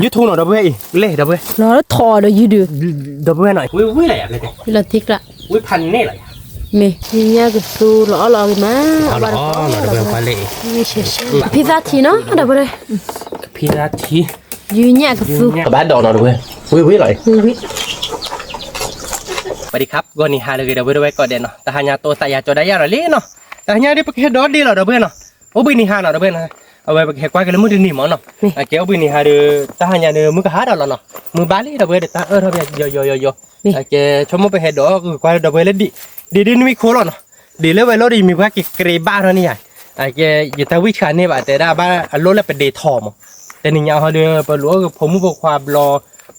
ยูทูบหน่อยดับเบิ้ลเล่ดับเบิ้ล nó thò rồi gì được ดับเบิ้ลหน่อยอุ้ยอะไรอะไรเนี่ย là thích lạ อุ้ยพันนี่อะไร mẹ nhìn nha cái su lọ cái má อ๋อหน่อยดับเบิ้ลพันเล่ pizza thì nó đâu đây พิราที nhìn nha cái su บ้านดอกหน่อยดับเบิ้ลอุ้ยอะไร ui สวัสดีครับก่อนนี้หาเลยดับเบิ้ลไว้ก่อนเด่นเนาะแต่หายาตัวสายยาจดได้ยาหน่อยเล่เนาะแต่หายาได้ประเภทดอดดีหรอดับเบิ้ลเนาะโอ้บินี่หาหน่อยดับเบิ้ลนะเอาไว้ประเภทกว่ากันแล้วมือดีนี่มั้งเนาะเกี่ยวบินี่หาเด้อแต่หายาเด้อมือก็หาดอกเนาะมือบาลีดับเบิ้ลเด็ดตาเท่าไหร่โยเกี่ยวชมมือไปเห็ดดอกกว่าดับเบิ้ลดีนี่มีโคลเนาะดีเลยไว้รถดีมีว่าเกี่ยวกรีบ้านเท่านี้เกี่ยวอย่าตาวิชาเนี่ยแบบแต่ได้บ้านรถแล้วเป็นเดทอมแต่นี่ยาวเขาเด้อไปรู้ว่าผมมือบอกความรอ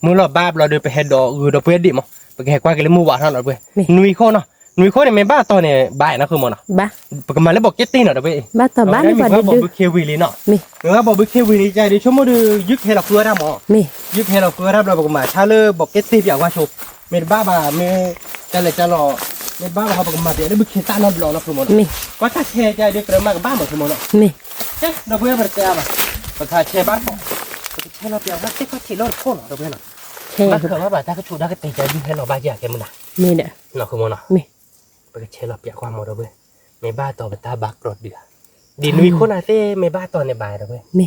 มือรอบ้าเราเดินไปเห็ดดอกดับเบิ้ลดิมั้งไปแค่กว่ากันแล้วมือหวานเท่านั้นเว้ยนุ้ยโคเนาะนุ้ยโคเนี่ยไม่บ้าตอนเนี่ยบ้านะคือมันเนาะ ba ปกติแล้วบอกเก็ตตี้เนาะเว้ย ba tao bán vào บอก được บุเควิลีเนาะ mẹ เมื่อบอกบุเควิลีใจเดี๋ยวชั่วโมงดูยึกเฮลักเฟือได้หมอ mẹ ยึกเฮลักเฟือได้เราบอกมาชาเลบอกเก็ตตี้อย่างว่าโชว์เมดบ้าบ่าเมจะเลยจะรอเมดบ้าบ่าเขาบอกมาเดี๋ยวได้บุเคต้านอบลองนะคือมัน mẹ ก็ถ้าแชร์ใจเดี๋ยวเกิดมากบ้าหมดคือมันเนาะ mẹ เอ๊ะเราเพื่อนมันจะแบบประกาศแชร์บ้านของแชร์เราเปลี่ยนว่าเจ๊ก็ฉีดรถโค่นเราเพื่อนเนาะ che บ้านเขาว่าแบบถ้าเขาชูได้ก็ตีใจยึกให้เราบ้าอยากแกมันนะ mẹ nè เนาะคือมันเนาะ mẹ ไปเชลล์เปียกความหมดเลยเว้ยไม่บ้าต่อไปตาบักรถเดือดินวิคนอาเซ่ไม่บ้าตอนในบ่ายเลยเว้ย mẹ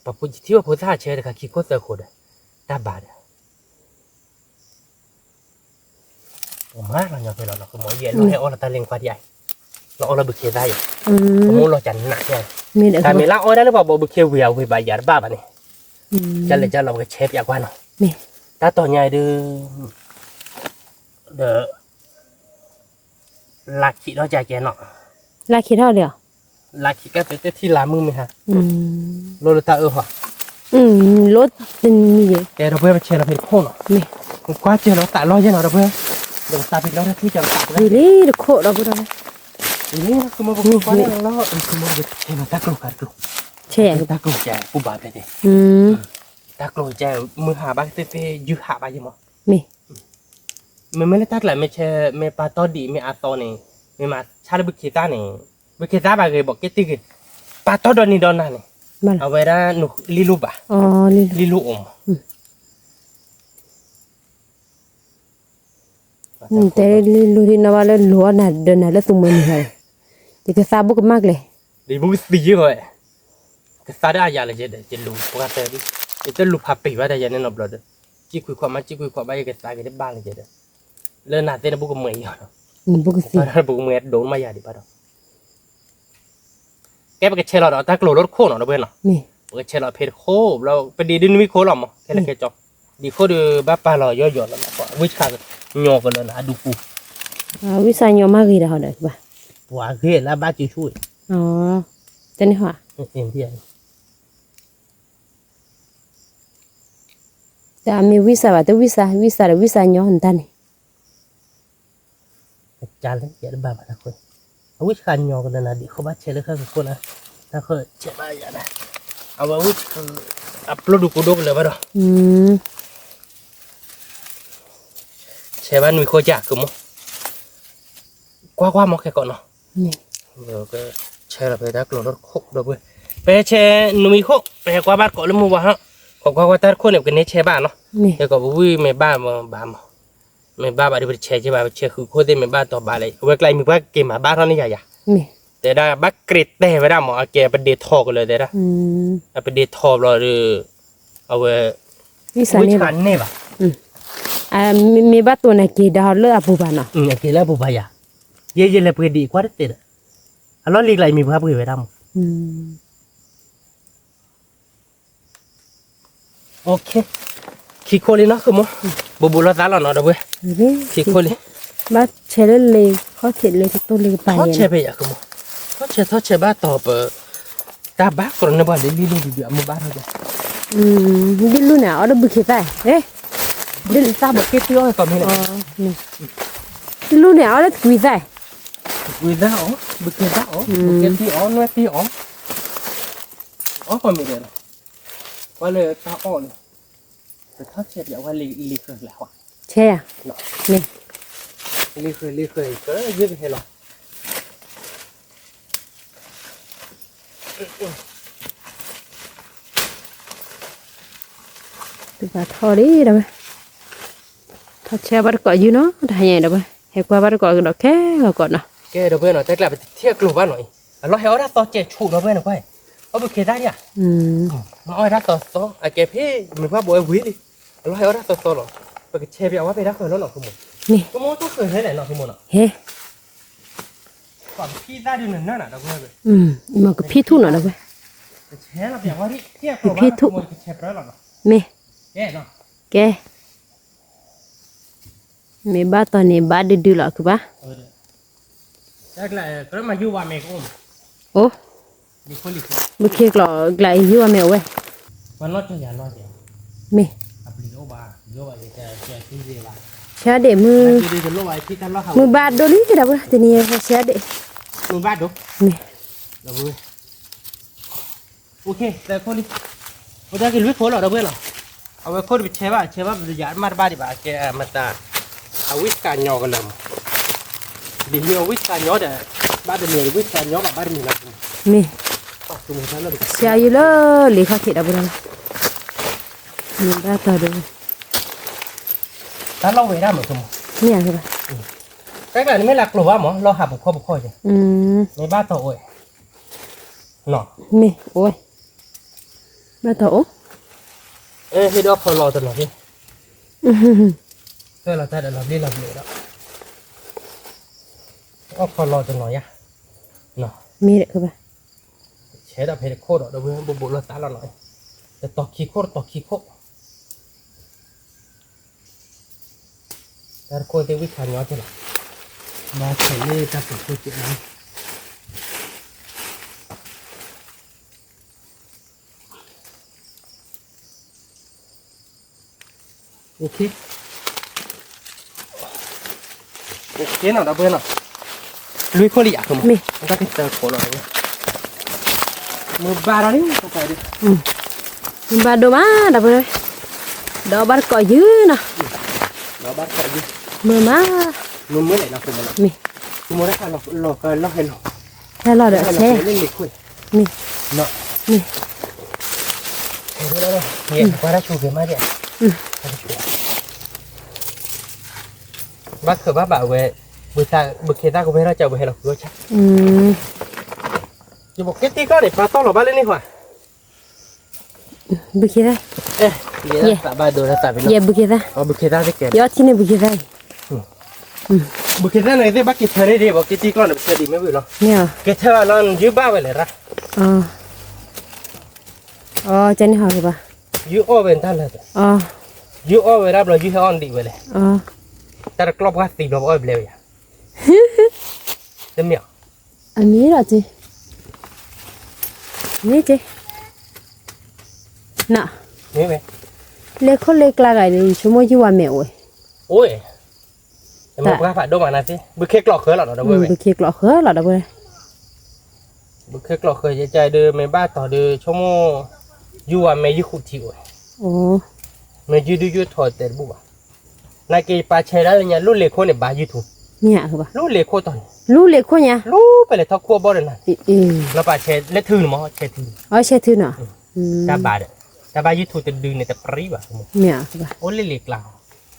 ปะปุจิที่ว่าพุทธาเชลล์ค่ะคิดโคตรเซอร์โคดตาบาดผมมากเราเนี่ยเราคือหมอเย็นเราให้ออเราตาเล็งควาใหญ่เราออเราบึกเคได้ผมเราจันหนักใหญ่ mẹ đã แต่ไม่ละออได้หรือเปล่าบึกเควียวไปบ่ายยาบ้าบ้านี่จะเลยจะเราก็เชฟอยากว่าเนาะ mẹ ตาต่อใหญ่ดื้อเด้อลักขีเราใจแกเนาะ là khi đó được ลักขีก็เป็นที่ลามึงไหมฮะโลตาหัว lốt tình gì แต่เราเพื่อไปเชียร์เราเป็นโค่เนาะ mẹ กว่าเจอเราตาลอยยังเราเพื่อเดี๋ยวตาปิดเราที่จะตัดแล้ว đi đi được khổ đâu có đâu นี่คือมันบอกว่าเนี่ยเราคือมันจะเชียร์ตากลุ่มกันกลุ่ม che ตากลุ่มแจผู้บาดไปดิตากลุ่มแจมือหาบ้านเฟ่ยื้อหาบ้านยังมั้ง mẹ มันไม่ได้ตัดแหละไม่ใช่ไม่ปลาตอดีไม่อาตอนี่ไม่มาชาลบุกิต้านี่บุกิต้าบางทีบอกเกติกปลาตอดนี่ดอนนั่นนี่ mal เอาไว้ได้หนุลิลูบ่ะ đi ลิลูอม แต่ลูที่นว่าแล้วลัวน่ะเดินน่ะแล้วตุ้มมันเหรอจะก็ซาบุกมากเลย ดีบุกสีเยอะเลยก็สาได้ยาเลยเจลูปกติจะลูพับปีว่าได้ยันนอบลอดจีคุยความมาจีคุยความไปก็สายก็ได้บ้านเลยเจเลินหน้าเต้นบุกเมย์เหรอ บุกสิ บุกเมย์โดนมายาดิป่ะดอกแกไปเชลล์เราตากลัวรถโค่เนาะเพื่อนเนาะ นี่ ไปเชลล์เพจโค่เราไปดีดินวิโค่หรอมั้งแค่ละแค่จอกดีโค่ดูบ้าปลาเราย่อยๆแล้วก็วิชาหยอกกันเลยนะดูกู วิสัยยอมากเลยเหรอเด็กบ้า ว่าเฮ้ยแล้วบ้าจะช่วย อ๋อจะนี่หัว เองที่ไหน แต่มีวิสัยว่าแต่วิสัยยอมหันตัน จานเล็กเยอะบ้าบ้านะคนวิชาหยอกกันนะดีเขาบ้าเชลล์แค่คนนะถ้าเขาเจ็บบ้าอย่างนั้นเอาว่าวิชาอัพโหลดกูดูกันเลยป่ะดอกเชฟบ้านมีโคจ่าคือมั้งกว่ามั้งแค่ก่อนเนาะเดี๋ยวก็เชฟเราไปดักรถโคกด้วยไปเชฟนุ่มโคกไปกว่าบ้านก่อนแล้วมัวฮะกว่าตาคนเนี่ยกันเนี่ยเชฟบ้านเนาะเดี๋ยวก็วิ่งไม่บ้านบ้านไม่บ้านบ้านที่เป็นเชฟใช่ป่ะเชฟคือโคตรไม่บ้านต่อบ้านเลยเวลามีว่าเกมมาบ้านเท่านี้ใหญ่ๆแต่ได้บักเกรดแต่ไม่ได้หมอแกเป็นเดททอกันเลยเด้อเป็นเดททอเราเอาไว้วิชาเนี่ยป่ะมีบ้านตัวไหนกี่ดาวเลือกผู้บ้านเนาะกี่แล้วผู้บายาเย่เลยเพื่อดีกว่าเด็ดอันนั้นลีกไรมีภาพเพื่อไปทำโอเคขี้โคลีเนาะคือมั้งบุรุษแล้วเนาะเด้อเว้ยขี้โคลีบ้านเชลเลยเขาเชลเลยตัวเลยไปเขาเชไปอยากคือมั้งเขาเชบ้าต่อไปตาบ้าคนเนี่ยบ้านเดี๋ยวลีดูมือบ้านเราดิลูเนี่ยเอาได้บุกเข้าไปดิตาบอกเก็ตที่อ้อยก่อนนี่แหละลูเนี่ยเอาได้กุยใจกุยได้อ๋อบุกเก็ตได้อ๋อบุกเก็ตที่อ๋อนั่นที่อ๋อก่อนมีเดียวว่าเลยตาอ่อนแต่ถ้าเชฟอยากว่าลีเคยแล้วอ่ะใช่นี่ลีเคยก็ยืดให้หรอ từ bà thò đi đâu thò xe bắt cọ dữ nó thay nhảy đâu hay qua bắt cọ nó khé rồi cọ nào แกเดี๋ยวเพื่อนเนาะแต่กลับไปเที่ยวกลุ่มบ้านหน่อยเราให้เอาได้ต่อเจ็ดชูเดี๋ยวเพื่อนเนาะเอาไปเคได้เนี่ย มาเอาได้ต่อไอ้แกพี่มันว่าบ่อยวิ่งดิเราให้เอาได้ต่อหรอไปเชฟเอาว่าไปได้เคยแล้วหรอคุณหมอ นี่ คุณหมอต้องเคยให้ไหนหรอคุณหมอเนาะ เฮ้ ก่อนพี่ได้ดูนั่นน่ะเราก็เลย mà cái phi thu nó đâu vậy เชฟเราแบบว่าที่เที่ยวกลุ่มบ้านคุณหมอเชฟแล้วหรอ mẹ แกเนาะ kê mẹ ba tao này ba đi đưa lại cứ ba แต่กลับก็มาอยู่ว่าเมกุม ô มีคนอีก bữa kia lọ lại yêu à mèo vậy มันรอดจะยานรอดเดียว mẹ อับลิโอบาโยบาจะที่เรียบ xe để mưa ดีจะโลบาที่กันรอดเขา mưa ba đôi lý cái đâu vậy thì nè xe để มือบ้านดู mẹ เราเว้ยโอเคแต่คนนี้เราได้กินวิโคหรอเราเว้ยหรอเอาไว้คนไปเชฟว่ายานมาบ้านดิบ่าแกมาตาเอาวิสการยอกันเลยดีเดียววิสการยอเด้อบ้านเดียววิสการยอแบบบ้านมีนะ mẹ ปักตรงนั้นเลย xe yêu lơ lý khát thịt đâu vậy mẹ ba tao được ถ้าเราไปได้เหมือนกัน nè cái ba แต่ก็นี่ไม่หลักหรอวะหมอเราหาบุคคลใช่ในบ้านตัวโอ้ยเนาะ mẹ ôi ba tao ให้ดูพอรอตัวหน่อยดิก็เราจะได้รับดีรับเลยแล้วก็พอรอตัวหน่อยอะเนาะ mẹ đấy cái ba เชดอะเพดโคดเราเพิ่งบุบเราตาเราหน่อยแต่ตอกขี้โคดแต่โคตรวิชาเนาะใช่ไหมมาเฉยเลยจะสุดจุดนั้นโอเคเนาะดับเบิ้ลเนาะลุยคนละอย่างคือมั้ยมันก็ติดเจอโคลอะไรมือบาร์นี่ก็ไปดิ ba đồ má đâu vậy đó bắt cọ dữ nè เราบ้านไปดิ mưa má มือเมื่อไหร่เราคุมมัน mẹ คุมมันได้ค่ะเราเคยเราเห็นเรา hay lo được เรา xe เล่นเด็กคุย mẹ เนาะ mẹ เห็นแล้วเนี่ยว่าได้ชูเกินมาเนี่ยบ้านเคยบ้านบ่าวเว้ยบุษเคต้าก็ไม่ได้เจ้าบุษเราคือใช่จะบอกเกตตี้ก็เด็ดปลาต้อหรอบ้านเล่นนี่หัว bữa kia đây เอ๊ะเดี๋ยวบ้านดูนะสามี yeah bữa kia đây อ๋อบุษเคต้าจะเกิด yo thì này bữa kia đây บุษเคต้าไหนได้บ้านกิจเธอได้ดีบอกเกตตี้ก็เด็ดเสียดีไม่บุษหรอ nè เกตเธอเรายืมบ้านไปเลยละ chân này hỏi bà ยืมอ้อเป็นท่านเลย ยืมอ้อไปรับเรายืมให้อ่อนดีไปเลยแต่กรอบก็ตีเราอ้อยไปเลยอ่ะเต็มเนี่ย anh nghĩ là gì nghĩ gì nè นี่ไหม lấy khô lấy la cái này chúng mới chịu mèo rồi โอ้ยแต่มันก็ผ่านโดมานะสิบุคเคกหลอกเคยหรอเราเว้ย bữa kia lọ khớ là đâu vậy บุคเคกหลอกเคยใจเดินไม่บ้าต่อเดินชั่วโมงยูว่าไม่ยูขุดที่โอ้ย ồ ไม่ยูดูยูถอดแต่บุบนายเกย์ปาเชยแล้วเนี่ยรุ่นเล็กคนเนี่ยบ้ายูทู nhẹ hả bà รุ่นเล็กคนตอน lú lấy khô nha รู้ไปเลยทักขั้วบ่ได้นั่น ừ แล้วปาเชยเล็กถือหรือมั้งเชยถือ xe thư nè ถ้าบ้าเด้อถ้าบ้ายูทูจะดึงเนี่ยแต่ปรีบ่ะ nhẹ hả bà โอ้เล็กเรา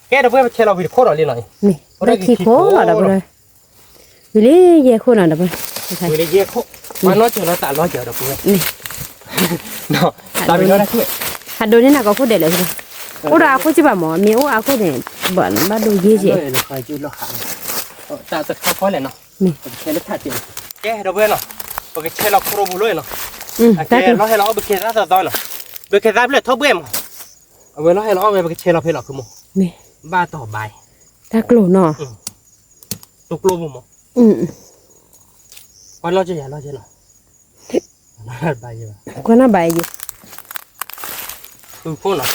แกเราเพื่อนเชยเราวิดโคตรเลยหน่อย mẹ đây khi khô là đâu vậy vì lấy về khô nào đâu vậy วิเลยเยอะโคมาน้อยเจอเราตัดร้อยเจอเราเพื่อน nè เนาะตาเป็นน้อยช่วย hạt đồ này là có khô để lại rồi ô ra khô chứ bà mỏ miếu áo khô để bẩn bắt đồ gì gì เราคอยยืนเราขาตาจะเข้าพอเลยเนาะ nè เชยเล็กขาดจริงแกเราเพื่อนเนาะโอเคเชยเราโครบุเลยเนาะ taแกเราให้เราเอาไปเก็บซะตอนเนาะไปเก็บได้เลยทบเบี้ยมเอาไว้เราให้เราเอาไปเชยเราเพลเราคือมั้ง nè บ้าต่อใบ ta lỗ nọ ตุกโลบุมั้ง วันเราจะอย่าเราจะเนาะน่าใบใช่ปะ có nó bài gì คือโคตรเนาะ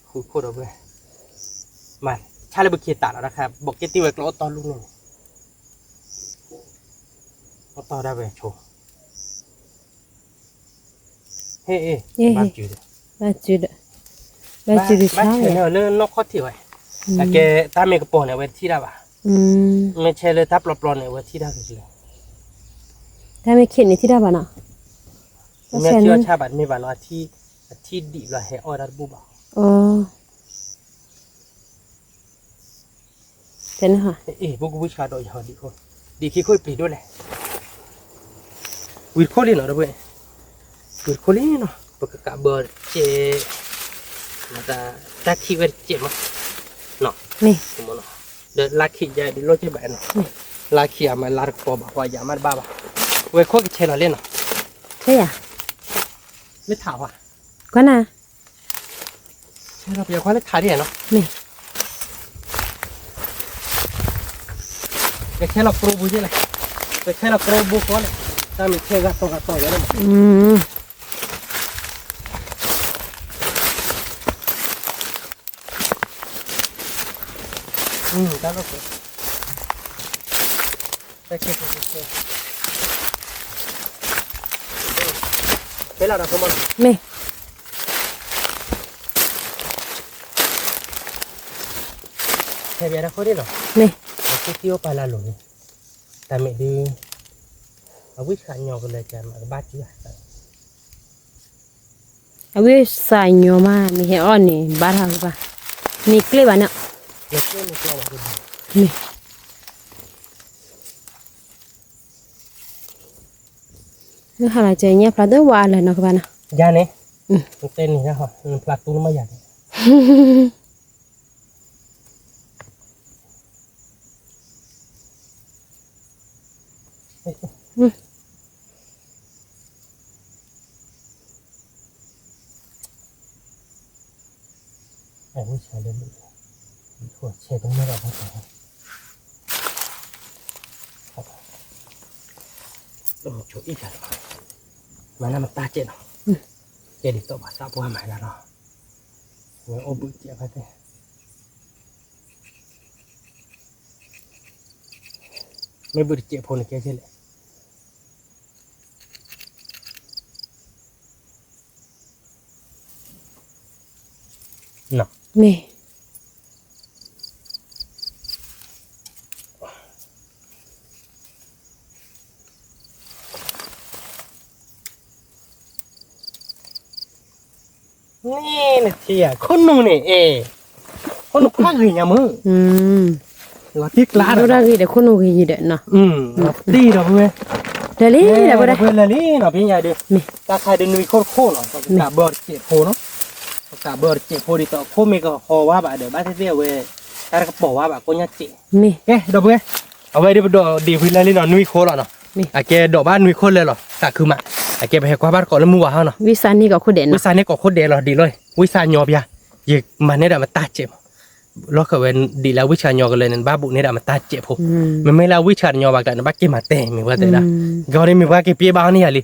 คือโคตรเอาไปมาถ้าเราไปเก็บตัดแล้วนะครับบอกเก็บตีไว้เราตอนลูกนึงเราต่อได้ไปโชว์เฮ้บ้านจืด ba chưa được ba chưa được บ้าน sao เฉย vậy เนี่ยเรื่องนกข้อที่ไว้แต่แกตาเมกระโปรงเนี่ยไว้ที่ได้ปะไม่ใช่เลยทับปลอนๆเนี่ยไว้ที่ได้ก็คือ ta mới khiển này thì đâu bà nọ แม่เชื่อชาบัดมีบานว่าที่ดีกว่าให้ออดัดบุบ โอ้เป็นค่ะ พวกวิชาดอยหอดีคนดีขี้ค่อยปีด้วยแหละวิดโคลีเนาะด้วยวิดโคลีเนาะปกติเบอร์เจมาตาขี้เวรเจมั้งเนาะ นี่ สมมติเนาะเดี๋ยวลากขี้ใหญ่ดิโลเจ็บแบบเนาะลากขี้มาลากปอบว่าอย่ามาบ้าเว้ยโคกิเชนเราเล่นเนาะ ใช่อ่ะ ไม่ถามว่ะ ก็น่ะ ใช่เราไปคว้าเล็กขาดิเนาะ นี่ แค่เราโปรบูจิเลยแค่เราโปรบูก่อนเลยถ้ามีแค่กัดต่ออย่างนั้น ม ได้แล้วก็ได้แค่เป็นเราสมมติ นี่ แค่เบียร์คนนี้เนาะ นี่ เอาเที่ยวไปละหลงแต่ไม่ดีเอาวิชาหยอกเลยจะมาบ้าจี้อ่ะ เอาไว้ใส่เนื้อมามีเห็ดอ่อนนี่บาทางป่ะนี่คลิปอ่ะเนาะ เดี๋ยวเที่ยวมันกลัวว่าจะ นี่นี่หาใจเนี่ยพลาดด้วยวานเลยเนาะครับนะ ยาเนี่ยมันเต้นนี่นะฮะมันพลัดตุ้นมาอย่างไอ้วิชาเดิมหัวเชดตรงนี้เราต้องช่วยอีกแล้วมันน่ามันตาเจ็บเนาะเจ็บดิตัวภาษาพวกมันแล้วเนาะเมื่อโอบุเจ็บไปเต้ไม่บุเจ็บพอนี่แกใช่เลยเนาะ นี่ นี่นะเชียคนนู้นนี่คนนู้นพักอยู่ยังมึง เราที่กลาด ดูได้กี่เด็กคนนู้นกี่เด็กเนาะ ตีเราเพื่อน เดี๋ยวนี้เดี๋ยวไปได้ เพื่อนเลยเนาะพี่ใหญ่ดิ นี่ ตาใครเดินนุยโคตรโคเนาะกาเบอร์เจ็บโคเนาะกาเบอร์เจ็บโคดิต่อโคมีก็คอว่าแบบเดี๋ยวบ้านเที่ยวเว้ยแต่ก็บอกว่าแบบคนยัดเจ็บ นี่ เอ๊ะดอกเพื่อนเอาไว้เดี๋ยวดีพื้นเลยเนาะนุยโคเนาะอ่ะแกดอกบ้านนุยโคเลยหรอแต่คือมาอ่ะแกไปให้กว่าบ้านก่อนแล้วมือว่าเนาะ วิสันนี่ก็คนเด่น วิ เนาะ สานี่ก็โคตรเดรอดีเลยวิสานยอบยายิมันเนี่ยเดี๋ยวมันตาเจ็บแล้วก็เว้นดีแล้ววิชายอกันเลยนั่นบ้าบุเนี่ยเดี๋ยวมันตาเจ็บผมมันไม่แล้ววิชายอบากันบ้าเก็บมาเตะมีว่าแต่ละก็นี่มีว่าเก็บเปียบ้านนี่อะไร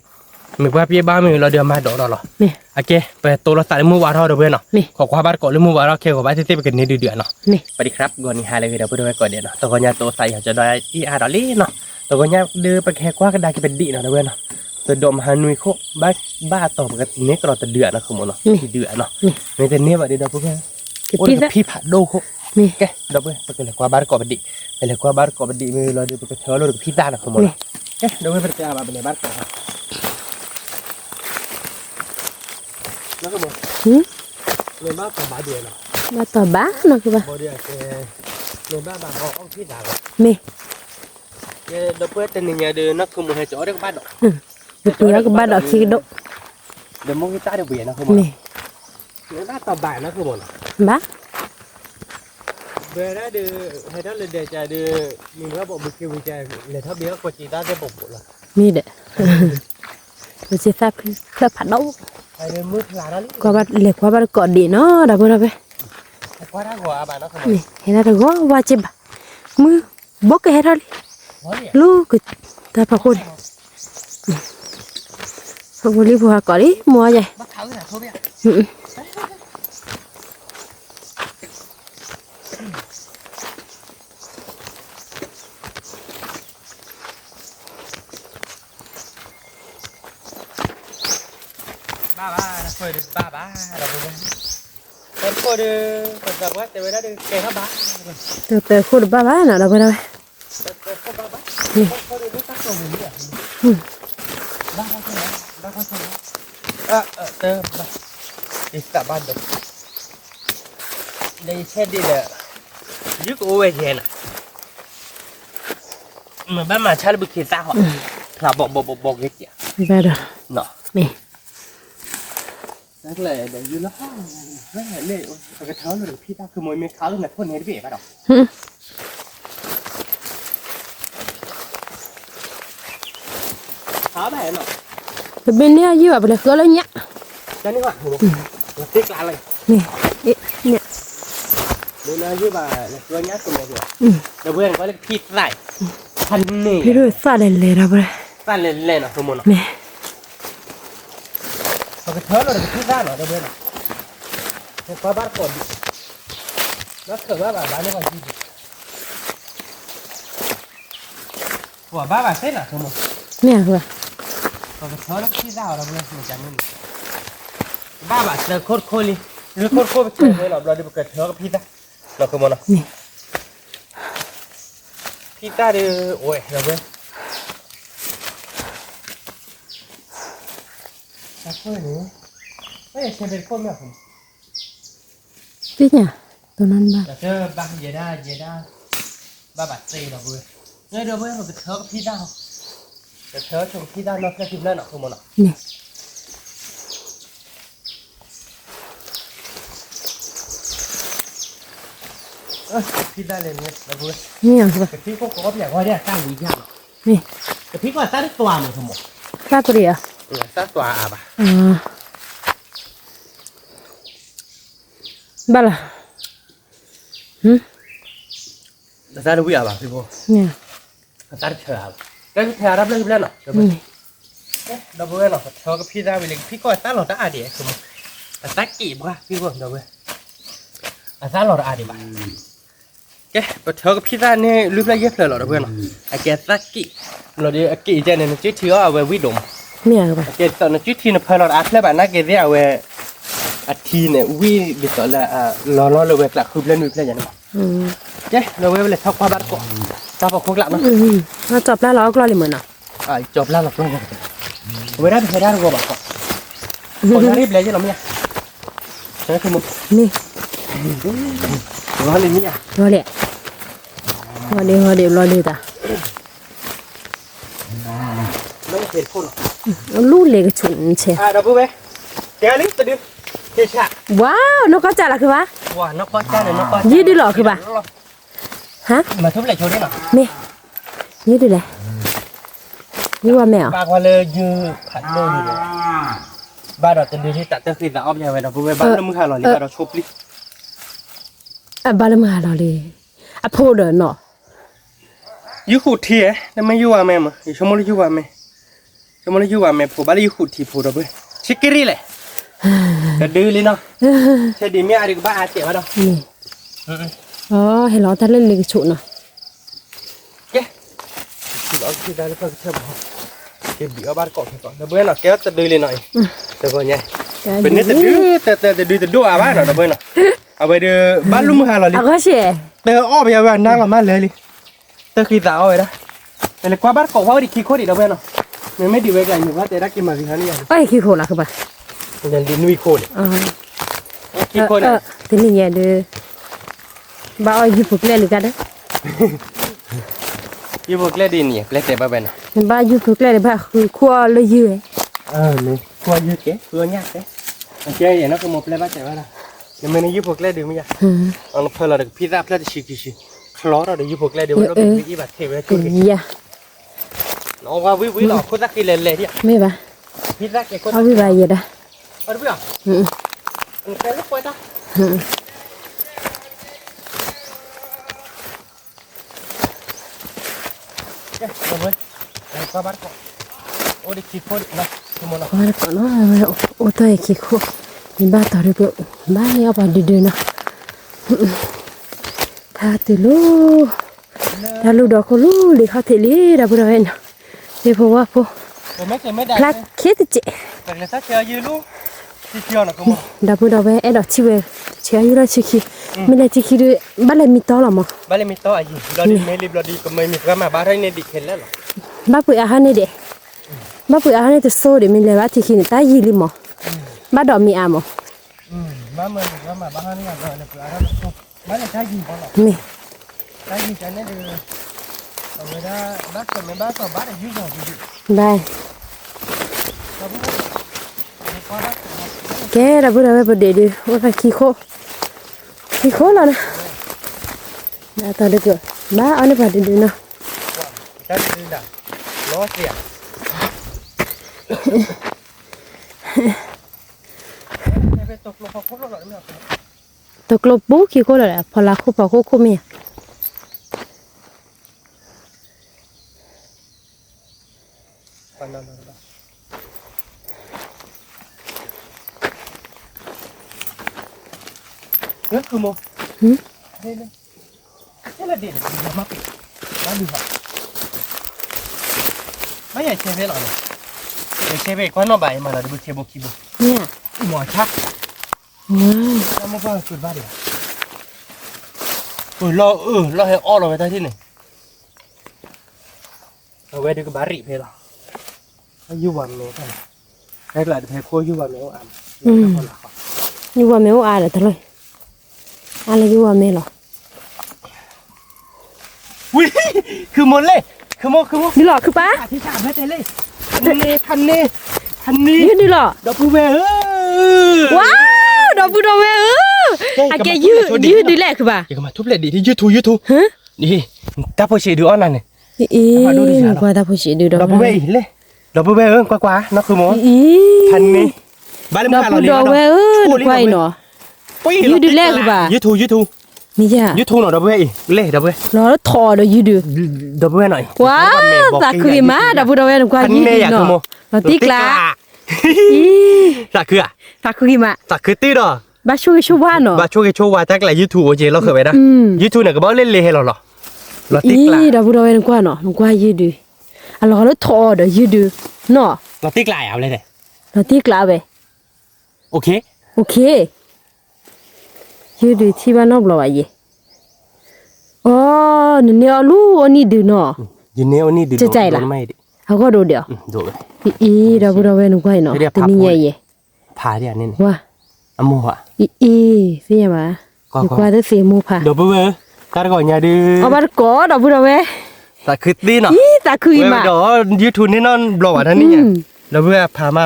มีว่าเปียบ้านมีเราเดือมาดอกหรอ นี่ โอเคไปตัวเราตัดมือวาเราเดี๋ยวเพื่อนเนาะ นี่ ขอความบ้านก่อนหรือมือวาเราแค่ขอบ้านที่เต้ไปกันนี่เดือดเนาะ นี่ สวัสดีครับก่อนนี้หาเลยเดี๋ยวเพื่อนไปก่อนเดี๋ยวเนาะตัวคนยาตัวใส่จะได้ที่อาดอลลี่เนาะตัวคนยาเดือไปแค่กว่ากันได้ก็เป็นดีเนาะเพื่อนเนาะตัวดมฮานุยโคบ้าต่อกันนี้ก็เราจะเดือดนะคุณหมอเนาะที่เดือดเนาะในแต่เนี้ยแบบเดี๋ยวเพื่อน คือ โอ้ย พี่ละ พี่ผัดโดโค นี่ แกดับเบิ้ลไปเลยกว่าบาร์กอบดีไปเลยกว่าบาร์กอบดีมีเราดูไปเที่ยวเราดูพี่ตานะคุณหมอแกดับเบิ้ลไปเที่ยวมาเป็นบาร์กอบแล้วก็บอกเรื่องบ้าต่อบาเดียเนาะ มาต่อบ้านเนาะคือป่ะ บาเดียแกเรื่องบ้าบาเขาเอาพี่ตาเลย นี่ แกดับเบิ้ลแต่เนี่ยเดินนักขโมยให้จ่อเรื่องบ้านดอก เดี๋ยวก็บ้านดอกขี้ดก เดี๋ยวมองพี่ตาเดี๋ยวเบียนะคุณหมอ นี่ เรื่องบ้าต่อบานะคุณหมอ บ้า เบียนะเดือให้ท่านเลยเดี๋ยวจะเดือมีว่าบอกบุกเกวิจัยเลยถ้าเบียกว่าจีตาจะบอกละ มีเด้อมันจะทราบเครื่องผัดดก ไอ้เรื่องมือพลาดแล้ว กว่าบ้านเล็กกว่าบ้านก่อนดีเนาะเดี๋ยวไปเดี๋ยวไป กว่าถ้าหัวบานะคุณหมอ นี่เห็นอะไรก็ว่าเจ็บมือบกก็เห็นอะไรลูกก็ตาพระคุณพระคุณรีบหัวก่อนดิมัวใหญ่ bắt thử nè thôi bây ba nó phơi được ba rồi con phơi được còn tập quá từ đó được kề hấp bá ตัวเตะคุณบ้าบ้าเนาะเดี๋ยวไปเดี๋ยวไป con ba bá con được biết tắt rồi mình đi ba con ba con à tơ ba đi cả ban được đây xe đi là giúp ô về gì nè mà bán mà cha nó bị khi sao họ là bọc cái gì về rồi nọ nè rất là để dưới nó rất là lệ cái thớ nó được khi ta cứ mỗi mấy thớ là thôn này nó bị bắt đầu thớ này nọ bên này dưới vào là cửa lên nhá cho nên hoạn là tiếc lại này nè nè bên này dưới bà là cửa nhát của mày rồi đầu tiên có cái thịt lại thân nè cái rồi xa lên ra bữa ta lên nè không muốn nè cái thớ nó được khi ra nó đầu tiên này qua bắt còn nó thở ba bà bán nó còn gì của ba bà xếp là không một nè rồi còn cái thớ nó khi ra rồi mình chẳng nên ba bà là khôn khôn đi cứ khôn khôn chơi với nó đi một cái thớ cái pizza nó không muốn nè pizza đi ôi rồi bên sao khôn nữa ấy xem bên khôn nữa không biết nhỉ tôi ăn ba chứ ba về ra ba bát tê rồi vừa nghe được với một cái thớ cái pizza không cái thớ trong pizza nó sẽ kìm lên nó không muốn nè pizza lên nhé là vừa nè rồi cái pizza có vẻ ngoài đây là gì nhá nè cái pizza là sát tòa này không một ra tôi đi à sát tòa à bà ba là ra đâu à bà phi vô nè sát chờ cái theo đáp lên lên rồi đâu vừa nó thớ cái pizza về liền pizza sát lọt đã đi không sát kỹ quá phi vô đâu vừa sát lọt đã đi bà cái thớ cái pizza này lúc lại ghép lại đâu vừa nó cái sát kỹ nó đi kỹ cho nên nó chỉ thiếu ở về vi động nè rồi cái tao nó chỉ thiếu nó phải lọt ác lại bạn nó cái gì ở về thì này vi bị gọi là lo về là khử lên vậy này chứ nó về là thóc qua bắt cọ tao vào khúc lặng nó chọc lá ló coi liền nào chọc lá lọt luôn về ra thì ra rồi bảo còn ra đi lấy cho nó nha thế thì một nè nó lên nha rồi lẹ rồi đi ta nó thiệt khôn nó lú lẹ cái chuyện xe đâu bố bé kéo đi tôi đi thiệt chả wow nó có trả là cái ba wow nó có cha này nó có dưới đi lọ cái ba hả mà thúc lại chỗ đấy nào nè dưới đi lại dưới qua mèo ba qua lơ dư khát lơ gì đấy ba đợt từng đi tại tới khi đã ốp nhà về đó bố bé ba nó mới hà lò đi ba đợt chụp đi ba lâm hà lò đi phô đỡ nọยูขุดทีเอ๊ะแต่ไม่ยูว่าแม่มาชั่วโมงละยูว่าแม่ชั่วโมงละยูว่าแม่ผมบ้านยูขุดทีผมด้วยชิคกี้รีเลยแต่ดื้อเลยเนาะใช่ดีไม่อะไรก็บ้าอาเจ็บมาดอกนี่อ๋อเห็นล้อท่านเล่นเลยกระชุนเนาะเก๊เราคิดได้แล้วก็เชื่อบอกเก็บบีเอาบ้านเกาะก่อนแต่เบื่อเนาะแกจะดื้อเลยหน่อยแต่ก่อนไงเป็นนี่แต่ดื้อแต่ดื้อแต่ดูอาบ้านเนาะแต่เบื่อเนาะเอาไปดื้อบ้านลุงมือหาเราเลย ก็เสียแต่อ้อไปเอาบ้านนั่งเรามาเลยtới khi tạo rồi đó, này là qua bắt cậu vào đi khi khốt đi đâu bên nào, mình mới đi về lại mình bắt để đắc cái mà gì hết nhỉ? ơi khi khổ là các bạn, nên đi nuôi khô đấy, khi khô này, thế này nhỉ được, bao ơi du phục lên được cái đấy, du phục lên đi nhỉ, lên để bao bên nào, bao du phục lên để bao khoa lấy dư ấy, này, khoa dư cái, khoa nhát đấy, chơi vậy nó có một lên bắt chạy vào đâu, nhưng mình du phục lên được mới nhá, nó phải là được pizza lên thì xí khó rồi để du phục lên được nó bị cái bát thề với chút cái, nó qua quý lọ khốt rác đi lên đi, mấy bà, pizza cái khốt, quý bà gì đó, ở đâu anh cái lúc quay ta, rồi, qua bắt cậu, ô đi kịp khốt này, qua bắt cậu nó ô tô kịp khốt, mình ba tao được ba này ở đi đường nào. Thà lu đó có lu để họ thể lý ra bữa nay nè, để phô qua phô, là khét thì chị, đã bữa đó về em đọc chi về, chị ấy là chị khi, mình là chị khi được bắt lại mít to lắm mà, bắt lại mít to à gì, lo đi mấy lip lo đi còn mấy mít ra mà bắt hay nên đi khéo lắm, bắt bữa ăn này để, bắt bữa ăn này từ xô để mình lại bắt chị khi người ta gì đi mà, bắt đỏ mì à mà, บ้านเมืองก็มาบ้านนี่กันเลยเปล่าแล้วตุ๊บบ้านใช้ยิงก่อนหรอ นี่ ใช้ยิงกันนี่คือเอาไว้ได้บ้านคนในบ้านก็บ้านอายุก่อนดี ได้ เราพูดว่า แกเราพูดอะไรประเดี๋ยวว่าไปขี้โคแล้วนะน่าตอนเด็กบ้าเอาในประเดี๋ยวนะ ใช้ยิงน่ะล้อเสียไปตกลงเขาหล่อไม่เอา ตกลบบุกขี้โคแล้วแหละพอละโคพอโคเมีย ปันนั่นเฮ้ยคือโมเฮ้ยนี่ละเด่นดีมากน่าดูอ่ะไม่ใช่เชฟหรอกเนี่ยเชฟก็น้องใบมาแล้วดูเชฟบุกิบุ เนี่ย หมอชัก ว้าว ทำมาบ้างสุดบ้าเดียวเราให้อ้อเราไปได้ที่ไหนเอาไว้ดูกับบาริเพล่ะยูวันเมย์กันให้กลายเป็นโคยูวันเมย์อ่ะ อยู่ว่าแม่ว่าอะไรทะเลยอะไรอยู่ว่าแม่หรอ วิคือหมดเลยคือโม นี่หรอคือป้า ที่สามให้ใจเลยทันนี้ ยืดนี่หรอ ดอกพูเวว้าวดอกบุดอกเว้อะแกยืดดีแหละคือป่ะ อย่ามาทุบเลยดิที่ยูทู ฮะ นี่ตาโพชีดูอ่อนนั่นเนี่ย อีกว่าตาผู้ชีดูดอก ดอกพูเวอีเลยดอกพูเวกว่านักคือโม อี ทันนี้บ้าน ดอกบุดอกเว้ดอกไว้เนาะยืดดีแหละคือป่ะ ยูทู นี่จ้ะ ยูทูหน่อยดอกพูเวอีเล่ดอกพูเว รอแล้วทอดอกยืด ดอกพูเวหน่อย ว้าวตาคือมาดอกบุดอกเว้ดอกไว้ยืดเนาะเราติ๊กละอี สักคือ ตาคือมา สักคือตีดอ บ้าช่วยช่วยว่าเนาะ บ้าช่วยโชว์ว่าแท็กไรยูทูโอเจเราเคยไปนะยูทูเนี่ยก็บอกเล่นเลยให้เราหรอเรา อี ติ๊กละ ดอกบุดอกเว้ดอกไว้เนาะดอกไว้ยืดอะรอแล้วทอดอกยืดเนาะ เราติ๊กลายเอาเลยเนี่ย เราติ๊กละเว้ โอเค โอเคยืดที่บ้านนอกเราอ่ะยี่อ๋อเนี่ยลูอันนี้ดูเนาะ ยินเนอนี่ดูไม่ดิ เขาก็ดูเดียว ดู อีเราบุเราเวนุกไว้เนาะแต่นี่ยัยยี่ พาเดียนี่ ว่า อโมอ่ะ อีเสียมาอยู่กว่าจะเสียมูพา เดี๋ยวเบื่อการก่อนอย่าดื้อ เอาบัดก่อเราบุเราเว แต่คือตีเนาะ อีตาคือมา เดี๋ยวยูทูบนี่นอนบล็อกอันนี้เนี่ยเดี๋ยวเบื่อพามา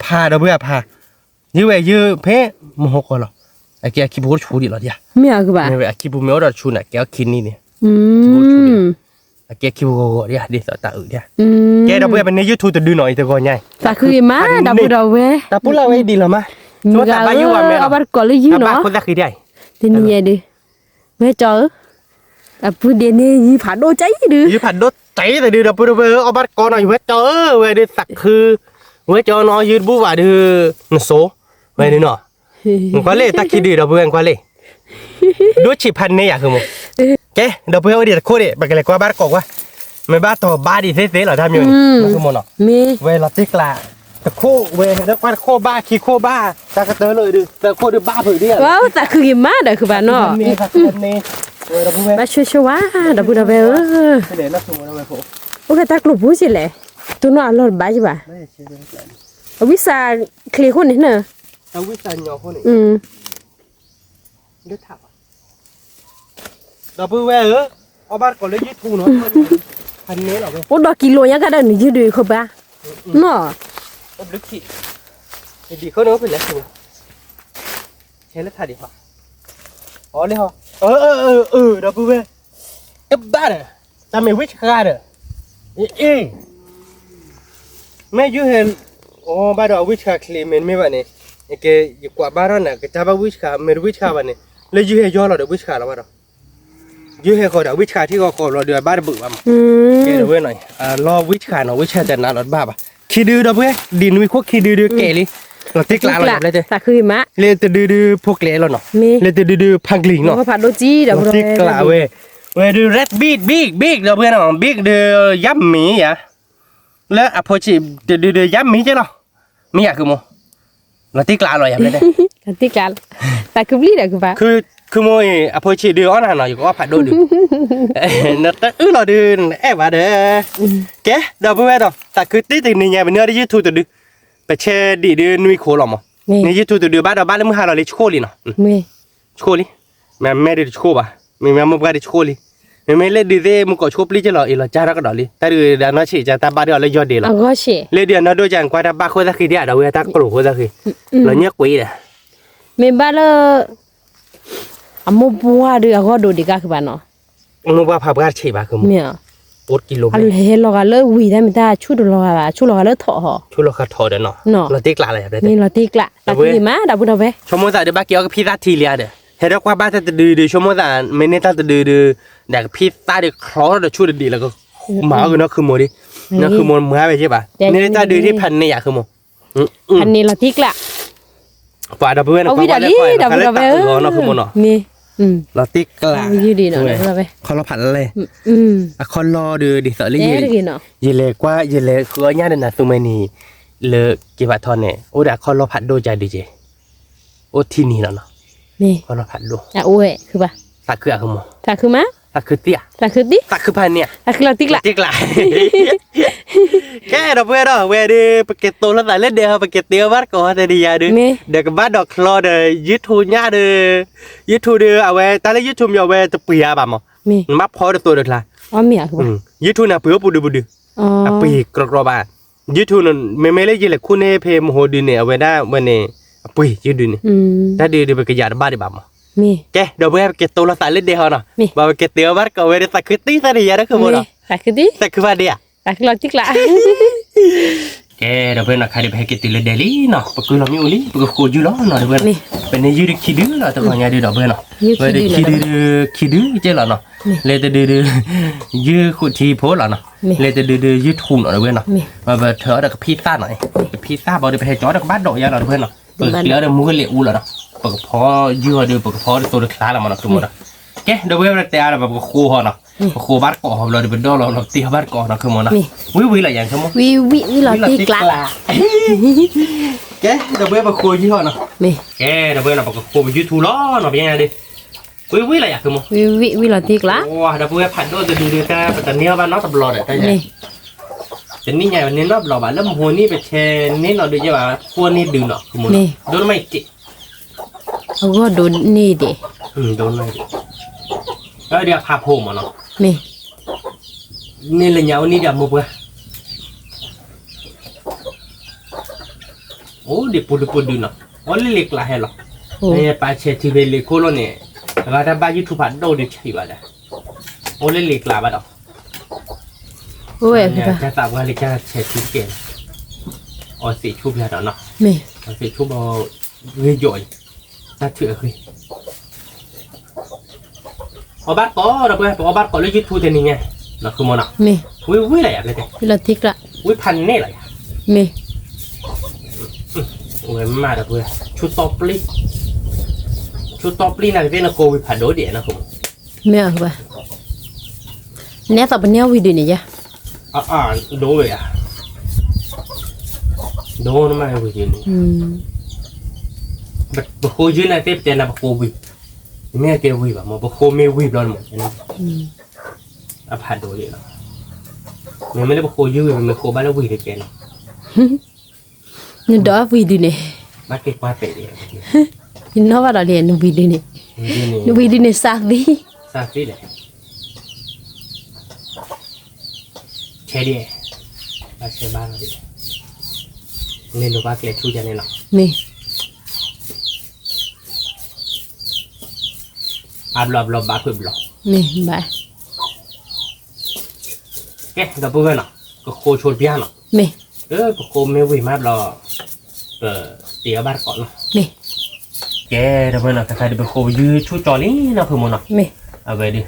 พาเดี๋ยวเบื่อพายื้อไปยื้อเพ่มโหก่อนหรอไอ้แกคิดพูดชูดิหรอเนี่ย ไม่เอาคือบ่า ไม่ไอ้คิดพูดไม่เอาดอกชูน่ะแกคิดนี่เนี่ย ไอ้แกคิดพูดก็เดี๋ยวเดี๋ยวตาเดี๋ยวแกเดี๋ยวเบื่อเป็นในยูทูบจะดูหน่อยแต่ก่อนไง ตาคือมาเราบุเราเว แต่พูดเราไว้ดีหรอมะตัวแต่บ้ายูว่าแม่ เอาบัดก่อเลยยื บ้า เนาะ คนละคือได้ แต่นี่ยัยดิแม่จ๋ออ่ะพูดเดี๋ยวนี้ยี่ผ่าโดใจดื้อ ยืผัดดใจแต่ดื้อเดี๋ยวพูดเบื่อเอาบัดก่อนหน่อยเว้ยเจอเว้ยดื้อสักคือเว้ยเจอน้อยยืดบุ้ว่าดื้อนโซเว้ยนี่เนาะมันก็เลยตะคิดดื้อเดี๋ยวเบื่อก็เลยดูชิพันเนี่ยอยากคือมึงแกเดี๋ยวเบื่อเดี๋ยวโคตรไปกันเลยกว่าบ้านกอกว่าไม่บ้าต่อบ้าดีเซ่ๆหรอทำอยู่นี่มันคือมันเนาะ มี เวลาติ๊กละตะโคเวแล้วกว่าโคบ้าขี้โคบ้าตากระเตอเลยดื้อแต่โคดื้อบ้าเผือเดียว ว้าวตาคือมาเด้อคือบ้านเนาะ นี่ค่ะคือนี่เวลาพูดเว้ย มาช่วยว่าเราบุเราเว เดี๋ยวนักสมุนเอาไว้ผม โอเคตากลุบผู้สิแหละตัวน้อยรถบ้าจิบ่ะ ไม่ใช่เรื่องแปลก วิสาเคลียร์คนนี่เนอะ เอาวิจารณ์ยอคนนี้ เดือดถับเราพูดว่าเอาบ้านก่อนเลยยึดทูเนาะพันนี้หรอเว้ย โอ้ดอกกิโลยังก็ได้นี่ยืดดูเขาบ้าเนาะ อบลึกขี้ดีเขาเนาะเป็นแล้วสิใช้แล้วถ่ายดีป่ะอ๋อเลยเหรอเราพูดว่าเอ๊ะบ้าเหรอทำไมวิชาเหรอเอ๊ะแม่ยูเห็นโอ้บ้านเราวิชาคลีมันไม่บ้านเนี่ยแกอยู่กว่าบ้านเราเนี่ยก็จะบ้าวิชาไม่รู้วิชาบ้านเนี่ยเลยยูเห็นย้อนเราเดี๋ยววิชาเราบ้านเรายูเห็นเขาเดี๋ยววิชาที่เขาเราเดี๋ยวบ้านบึ้งบ้าง แกเดี๋ยวเว้ยหน่อยรอวิชาหน่อยวิชาจะนานรถบ้าป่ะขี้ดื้อเด้อเว้ยดินวิพวกขี้ดื้อแก่เลยเราติ๊กลาเราเลยเจ้ ตาคือมา เล่นแต่ดื้อพวกเล่เราเนาะ มี เล่นแต่ดื้อพังกลิ่งเนาะ เขาผัดโดจีเดี๋ยว เราติ๊กลาเว้ยดื้อเรดบิ๊กเด้อเว้ยเนาะบิ๊กเด้อย่ำหมีอ่ะแล้วอโพชิดื้อย่ำหมีใช่เนาะมีอ่ะคือโมเราติ๊กลาเราอย่างเลยเด้ กันติกันตาคือบีเดี๋ยวคือบ้า คือโมยอโพชิดื้ออ่อนหน่อยอยู่ก็ผัดโดดื้อนั่นแต่เราดื้อว่าเด้อแกเดี๋ยวเว้ยเนาะแต่คือติ๊กนี่ไงเป็นเนื้อที่ยืดทูตัวดื้อไปเช่ดีดื้อนุ้ยโคหรอมั้ง นี่ยูทูบตัวเดียวบ้านเราบ้านแล้วมึงหาเราเลยโชว์เลยเนาะ มี โชว์เลยแม่ได้โชว์ป่ะแม่มึงก็ได้โชว์เลยแม่เล่นดีเด้มึงก็โชว์ปลีจะหล่ออีหล่อจ้าเราก็ดอเลยแต่ดูเดี๋ยวน้าชี้จะตาบ้านเราเลยยอดดีหรอ ก็เช่ เลยเดี๋ยวน้าดูจังกว่าตาบ้านคนสักทีเดียวเราเวลาตากลุ่มคนสักทีเราเนี่ยกุยเลย มีบ้านละอามุบัวดูก็ดูดีก็คือบ้านเนาะ มึงว่าภาพการชี้บ้าคือมึง เนี่ย อดกิโล อันเห็นเราก็เลิกวีได้ไม่ได้ชุดเราอะชุดเราก็เลิกถอด ช่วยเราขัดถอดเด้อเนาะเราติ๊กละอะไรแบบนี้ นี่เราตีกละตะกี้มาดับบุญเอาไป ชั่วโมงแต่เดี๋ยวบ้าเกี่ยวกับพิซซ่าทีเลียเด้อเห็นแล้วว่าบ้านจะดื้อชั่วโมงแต่ไม่เน้นแต่ดื้อแต่พิซซ่าเดี๋ยวคล้อเดี๋ยวช่วยดีแล้วก็หมาคือเนาะคือโมดิเนาะคือโมมือไปใช่ป่ะนี่จะดื้อที่พันเนี่ยคือโม อันนี้เราตีกละ ฝ่ายดับเบิล เอาวิดาดีดับบุญเอาไป เนาะคือโมเนาะ นี่เราติ๊กละ ยืดดีเนาะดับบุญเอาไป คอเราผัดอะไรอะคอรอดื้อดิสอลี่ เอ๊ะดีเนาะ ยีเลยกว่ายีเลยคือเนี่ยเดินนะสุมานีเลกี่บาททอนเนี่ยโอ้เดี๋ยวคอเราผัดดูใจดีเจโอ้ที่นี่แล้วเนาะ นี่ คอเราผัดดู อ่ะโอ้ยคือป่ะ สักคืออะไรคือโม ถ้าคือมา สักคือเตี้ย ถ้าคือดิ สักคือพันเนี่ย ถ้าคือเราตีกละ ติ๊กละแค่เราเพื่อนเราเวดีปากเกตโตแล้วแต่เล่นเดียวปากเกตเตียวบ้านก่อนแต่ดีอ่ะดูเด็กบ้านดอกคลอเดยึดทูญ่าเดยึดทูเดเอาไว้แต่ละยึดทูมีเอาไว้จะเปียบ่มั้ง มี มาพอเดตัวเด็กละ อ๋อมีอ่ะคือป่ะ ยึดทูน่ะเปื่อปูดู อ๋อ ปีกรอบบ้านยึดทูนั่นไม่เล่นยี่เลยคุณเอเพมโหดีเนี่ยเอาไว้ได้วันนี้ปียึดดูเนี่ยถ้าดีไปกระยาบ้านได้บ่มั้ง มี แกเดี๋ยวเพื่อนเกตโตแล้วแต่เล่นเดียวเนาะบ่าวเกตเตียวบ้านก็เวดีสักคือตีสักดีอ่ะนะคือโมเนาะ ถ้าคือดิ สักคือพันเดีย ถ้าคือเราตีกละ แกเดี๋ยวเพื่อนนักขายเดี๋ยวไปให้กินตีเลยเดลี่เนาะปกติเราไม่อุลิปกติโคจูล้อเนาะเดี๋ยวเพื่อนเป็นในยืดคิดดื้อเนาะแต่ก่อนเนี่ยเดี๋ยวเพื่อนเนาะเพื่อนคิดดื้อเจ้าเนาะเลยแต่ดื้อยืดขุดทีโพสเนาะเลยแต่ดื้อยืดทุ่มเนาะเพื่อนเนาะมาเบอร์เธอเดี๋ยวพิซซ่าหน่อยพิซซ่าบอกเดี๋ยวไปให้จอเดี๋ยวบ้านดอกยาเนาะเพื่อนเนาะเปิดเกลือเดี๋ยวมือเลี้ยอูเนาะปกติพอยืดเดี๋ยวปกติพอตัวเด็กคลาแล้วมันเนาะคือมันเนาะแกเดี๋ยวเพื่อนแต่อะไรแบบโคเนาะโคบ้านเกาะเราเดี๋ยวเป็นดอเราตีบ้านเกาะเนาะคือมันเนาะวิอะไรอย่างคือมัน วิเราตีกละ แกเดี๋ยวเบื่อไปคุยยี่ห้อเนาะ มี แกเดี๋ยวเบื่อเราไปคุยยูทูบล้อเนาะเป็นยังไงดิวิอะไรอย่างคือมั้ง วิเราตีกละ โอ้เดี๋ยวเบื่อผัดด้วยจะดูดีแต่ปัตตานีบ้านน้องตบหลอดแต่เนี่ยจะนี่ไงวันนี้รอบหล่อบ้านแล้วหัวนี่ไปแชร์นี่เราดูจะว่าพวกนี้ดูเนาะคือมั้งโดนไม่จิ เอาก็โดนนี่ดิ โดนไม่จิแล้วเดี๋ยวพาโผล่มาเนาะ มี นี่เลยเนี่ยวันนี้เดี๋ยวมุกเบื่อโอ้เดี๋ยวปูดูเนาะวันเล็กละเหรอเนี่ยไปเช็ดทีวีเล็กโคโลเนี่ยแล้วถ้าบ้านยูทูบผัดโดนดิใช่ป่ะเนี่ยวันเล็กละบ้านเรา โอ้ยคือป่ะ จะตามว่าเล็กจะเช็ดทีเกนอ๋อสีชุบยาเนาะ มี สีชุบเอาเรื่อยๆน่าเชื่อคือเอาบ้านก่อเราไปเอาบ้านก่อแล้วยูทูบเดี๋ยวนี้ไงเราคือมันอ่ะ มี วิอะไรอ่ะเลย วิเราตีกละ วิพันเนี่ยอะไร มี โอ้ยมาแล้วเพื่อนชุดตอปลี่น่ะเป็นโควิดผัดโดดเดี่ยนะผม มีอ่ะคือป่ะเนี่ยต่อไปเนี่ยวิดีนี่จ้ะ โดเลยอ่ะโดนมาวิดีนี่บักโคยืนน่ะเต็มเต็มนะบักโควิดไม่เกี่ยววิบอ่ะมันบักโคไม่วิบแล้วมั้งนะผัดโดดเดี่ยนะมันไม่ได้บักโคยืนมันโคบ้านแล้ววิดเกน นี่ดอกวิดีนี่ บ้านเก็บกวาดเป็ดเนี่ย นี่น้องว่าเราเรียนวิดีนี่วิดีนี่สักดิ ซาฟิเลยเชดีบ้านเชบ้านเราดินี่ลูกบ้านเกล็ดทุกอย่างเนี่ยเนาะ มี อับลอบบ้าคือลอบ มีบาย แกดับเบิ้ลเนาะก็โคชวนพี่เนาะ มี ก็โคไม่วิ่งมาบลอเตี๋ยบ้านก่อนเนาะ มี แกดับเบิ้ลเนาะใครจะไปโคยืดชูจอลี่เนาะคือมันเนาะ มี เอาไปดิ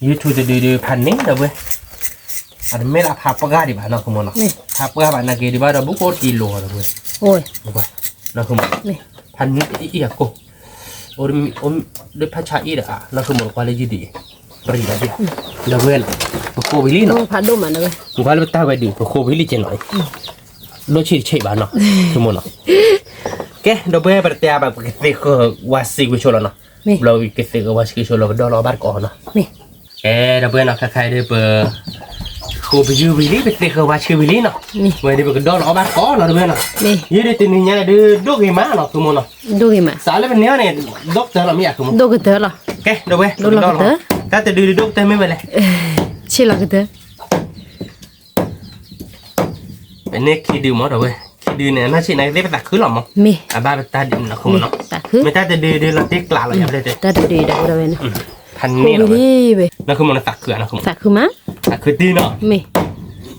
ยืดชูจะดูพันนี้ดับเบิ้ลอันนี้ไม่ละพับปะก้าดิบ้านเนาะคือมันเนาะพับปะก้าบ้านนักเกดิบ้านเราบุกโคตรกิโลดับเบิ้ล โอ้ย เอาไปเนาะคือมันพันนี้อีกกูโอ้ยด้วยพัชชาอีเด้อเนาะคือมันควาเลยยืดดีปริยัติดับเบิ้ลโควิลี่ โอ้ เนาะ พัดดูมันเลย กูก็เลยตาไปดิโควิลี่เจนหน่อยโลชิเฉยบ้านเนาะคือมันเนาะแกดับเบิ้ลประเดี๋ยวแบบเกษตรก็วาสิกุชลเนาะเราเกษตรก็วาสิกุชลเราดอลลาร์บาทก่อนเนาะ มี แกดับเบิ้ลเนาะใครๆได้เปิดโค cô phải dư lý phải tiền qua chưa lý nó vậy thì cái đó nó bán có nó được không nào dưới đây tình nhà đưa đốt cái má nó không nó đốt cái má sáng lên bên nhớ này đốt tới là mấy không đốt cái tớ là cái đâu vậy đốt là cái tớ ta tự đưa đốt tới mấy vậy này chỉ là cái tớ bên này khi đưa mỏ đâu vậy khi đưa này nó chỉ này để ta khứ lòng không mi ba ta định là không nó ta khứ người ta tự đưa là tiếc lạ là vậy đây ta đưa đâu đâu vậy thành nè rồi nó không nó tạc cửa nó không tạc cửa má tạc cửa tin nó mi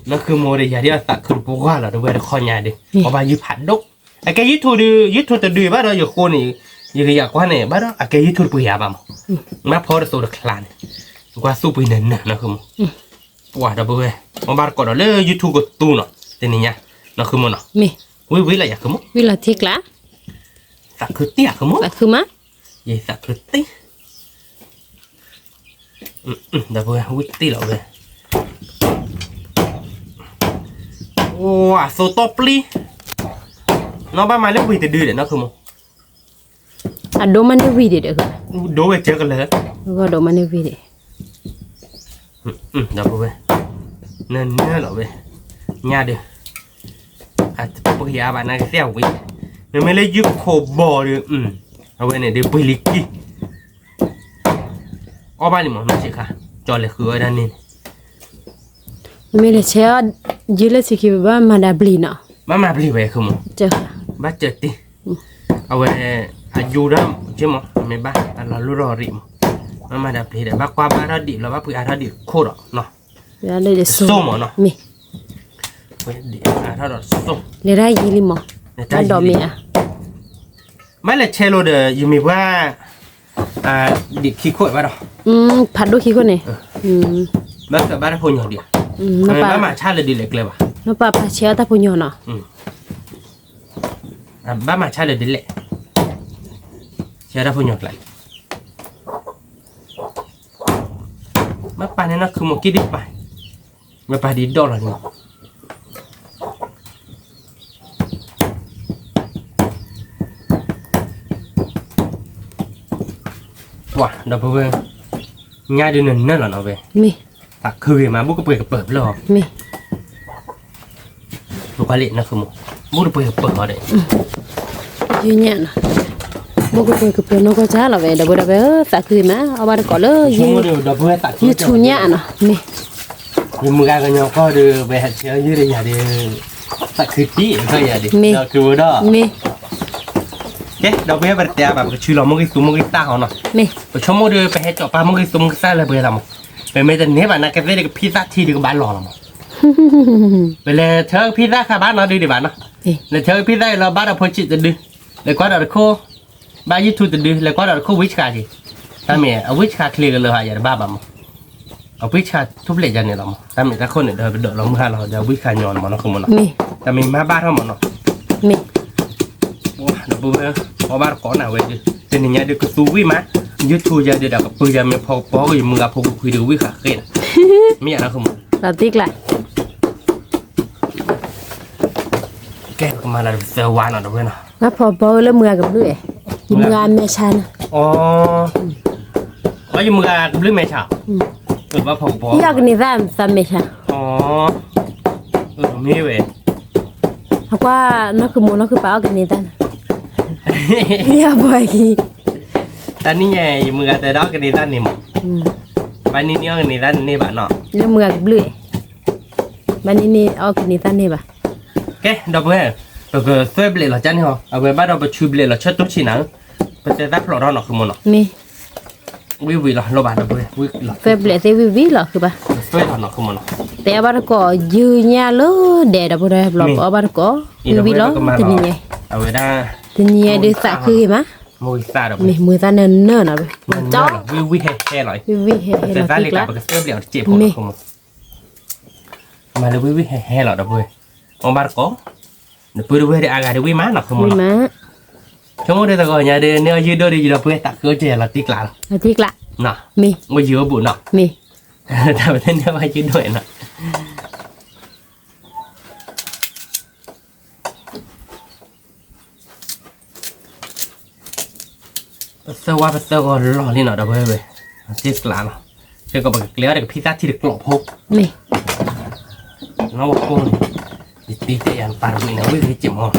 nóคือโมเดลอย่างที่ตัดขึ้นปูว่าเราด้วยคอยาดิเอาไปยืดผัดดกไอ้แกยืดทูแต่ดูบ้านเราอยู่คนนี่อยากว่าเนี่ยบ้านเราไอ้แกยืดทูปุยาบ้างมาพอจะสู้คลานกว่าสู้ปุยเนินนะคือมั้งว่าเราด้วยมาบ้านก่อนเราเลยยืดทูกับตูเนาะแต่นี่เนี่ยนะคือมั้งเนาะวิละอยากคือมั้ง วิละทิกละ ตักคือเตี้ยคือมั้ง ตักคือมั้ง ยี่ตักคือเตี้ยเราด้วยวิตี้เราเลยว้าโซโต้ปลีน้องบ้านมาเล่นวีแต่ดื้อเด็ดนะคือมั้งอ่ะโดมันได้วีเด็ดคือโดไปเจอกันเลยก็โดมันได้วีเด็ดเดี๋ยวไปเนื้อหรอไปง่ายดิอาจจะพวกยาบ้านนั่นก็เสี้ยวไปเนี่ยไม่เลยยุบโคบอเลยเอาไปเนี่ยเดี๋ยวไปลิกิอ้อบ้านนี่มั้งน่าจะค่ะจอเลยคือไอ้ด้านนี้ไม่เลยเชื่อยืดเลยสิคิดว่ามาดับลีน่ะมาบลีไปคือมั้งเจอบ้าเจอติเอาไว้อายุดำใช่มั้งไม่บ้าเราลุ้นรอริมมาดับลีแต่บ้ากว่าบ้าเราดิเราบ้าปุ๋ยอาเราดิโคตรเนาะแล้วเลยส้มเนาะมีเว้ยดิอาเราส้มเลยได้ยี่ลิมมันดอกเมียไม่เลยเชลโลเดยูมีว่าดิขี้โคตรบ้าเราผัดด้วยขี้คนนี่บ้ากับบ้าเราพูนอย่างเดียวบ้ามาชาเลยดีเล็กเลยว่ะน้องป้าพาเชียร์ตาพูนอย่างเนาะบ้ามาชาเลยดีเล็กเชียร์ตาพูนอย่างไรบ้าป่านนี้นะคือมันกินดิบไปบ้าป่านดิดอลลาร์นี่ว้าเดี๋ยวเพื่อนง่ายดีนึงนั่นเหรอเนาะเว้ยมีตักคือมาบุกเปิดกับเปิดเลยมีบุกอะไรนะคือบุกเปิดกับเปิดอะไรยืนยันนะบุกเปิดกับเปิดน้องก็จ้าละเว้ยเดี๋ยวตักคือมาเอาบ้านก่อนเลยยืนชูเนี่ยนะมียืมมือกันยังก็ดูไปหาเชื้อยืดได้อย่างเดียวตักคือตีก็อย่างเดียวเราคือว่ามีเอ๊ะเราไปให้บริการแบบชื่อเราไม่กี่ซุ้มไม่กี่ตาเขาเนาะมีไปชมโมเดลไปให้จอบปลาไม่กี่ซุ้มกี่ตาเลยไปทำไปไม่แต่เนี้ยแบบนักเก็ตได้กับพิซซ่าที่ดีกับบ้านหล่อละมั้งไปเลยเธอพิซซ่าข้าบ้านเราดีดีบ้านเนาะเลยเธอพิซซ่าเราบ้านเราพอจิตจะดื้อเลยก็เราโคบ้านยูทูบจะดื้อเลยก็เราโควิชการจีทำไมเอาวิชการเคลียร์กันเลยหายอย่างบ้าบ้ามั้งเอาวิชาทุบเหล็กยันเนี่ยเราทำไมถ้าคนเนี่ยเดินไปเดินเราเมื่อเราจะวิชาย้อนมันเนาะคือมันเนาะแต่มีมาบ้านเขาหมดเนาะมีว้าเดี๋ยวเพื่อนพอบ้านก่อนหน่าเว้ยแต่เนี่ยเดี๋ยวก็สู้วิมายูทูบจะเดี๋ยวกับปืนจะไม่พอก็ยังมึงกับพวกคุยดูวิขาเกินไม่อยากนะคือมันเราติ๊กแหละแกก็มาแล้วเซอร์วานเนาะเพื่อนเนาะแล้วพอแล้วมือกับด้วยมือแม่ชันอ๋อว่าอยู่มือกับเรื่องแม่ชาหรือว่าพออยากนี่ซ้ำแม่ชันอ๋อมีเว้ยเพราะว่านั่นคือมูนั่นคือป้ากันนี่ท่านอย่าบ่อยกี่ตอนนี้ไงมือกับแต่ดอกกันนี่ท่านนี่มั้งบ้านนี้เนี่ยกันนี่ท่านนี่บ้านเนาะแล้วมือกับด้วยบ้านนี้เอากันนี่ท่านนี่บ้าแกดอกเพื่อนเราก็ช่วยเปลี่ยนหรอจันเหรอเอาไว้บ้านเราไปช่วยเปลี่ยนหรอชัดตุ้งชีนังไปเจอได้พลอดเนาะคือมันเนาะมีวิหรอเราบ้านเราไปวิหรอช่วยเปลี่ยนที่วิหรอคือบ้าช่วยเนาะคือมันเนาะแต่บ้านก็ยืนยาเลยเดี๋ยวเราไปหลบบ้านก็วิหรอที่นี่ไงเอาไว้ได้ที่นี่เดือดสักคือมั้ยมือตาเรามีมือตาเนินๆนะไปจ้าวิแห่หน่อยวิแห่แต่ตาเล็กแบบก็ช่วยเปลี่ยนเจ็บหัวคือมันมาเลยวิแห่หรอเราไปมองบ้านก็เดี๋ยวไปดูเดี๋ยวอากาศเดี๋ยววิม้าหนักขึ้นมาช่วงเดี๋ยวตะกอนเดี๋ยวเนี่ยยืดด้วยเดี๋ยวไปตักเกลือเจลาติกลาลาติกละน่ะมีไม่ยืดบุญเนาะมีแต่ประเทศเนี่ยไม่ยืดด้วยนะเสื้อว่าเสื้อก็หล่อนี่หน่อยเดี๋ยวไปติกลาเนาะเสื้อก็แบบเกลือเดี๋ยวพิซซ่าที่เด็กกรอบพกมี nó một cô này thì tí tệ ăn tàn mình nó biết cái chịu ngon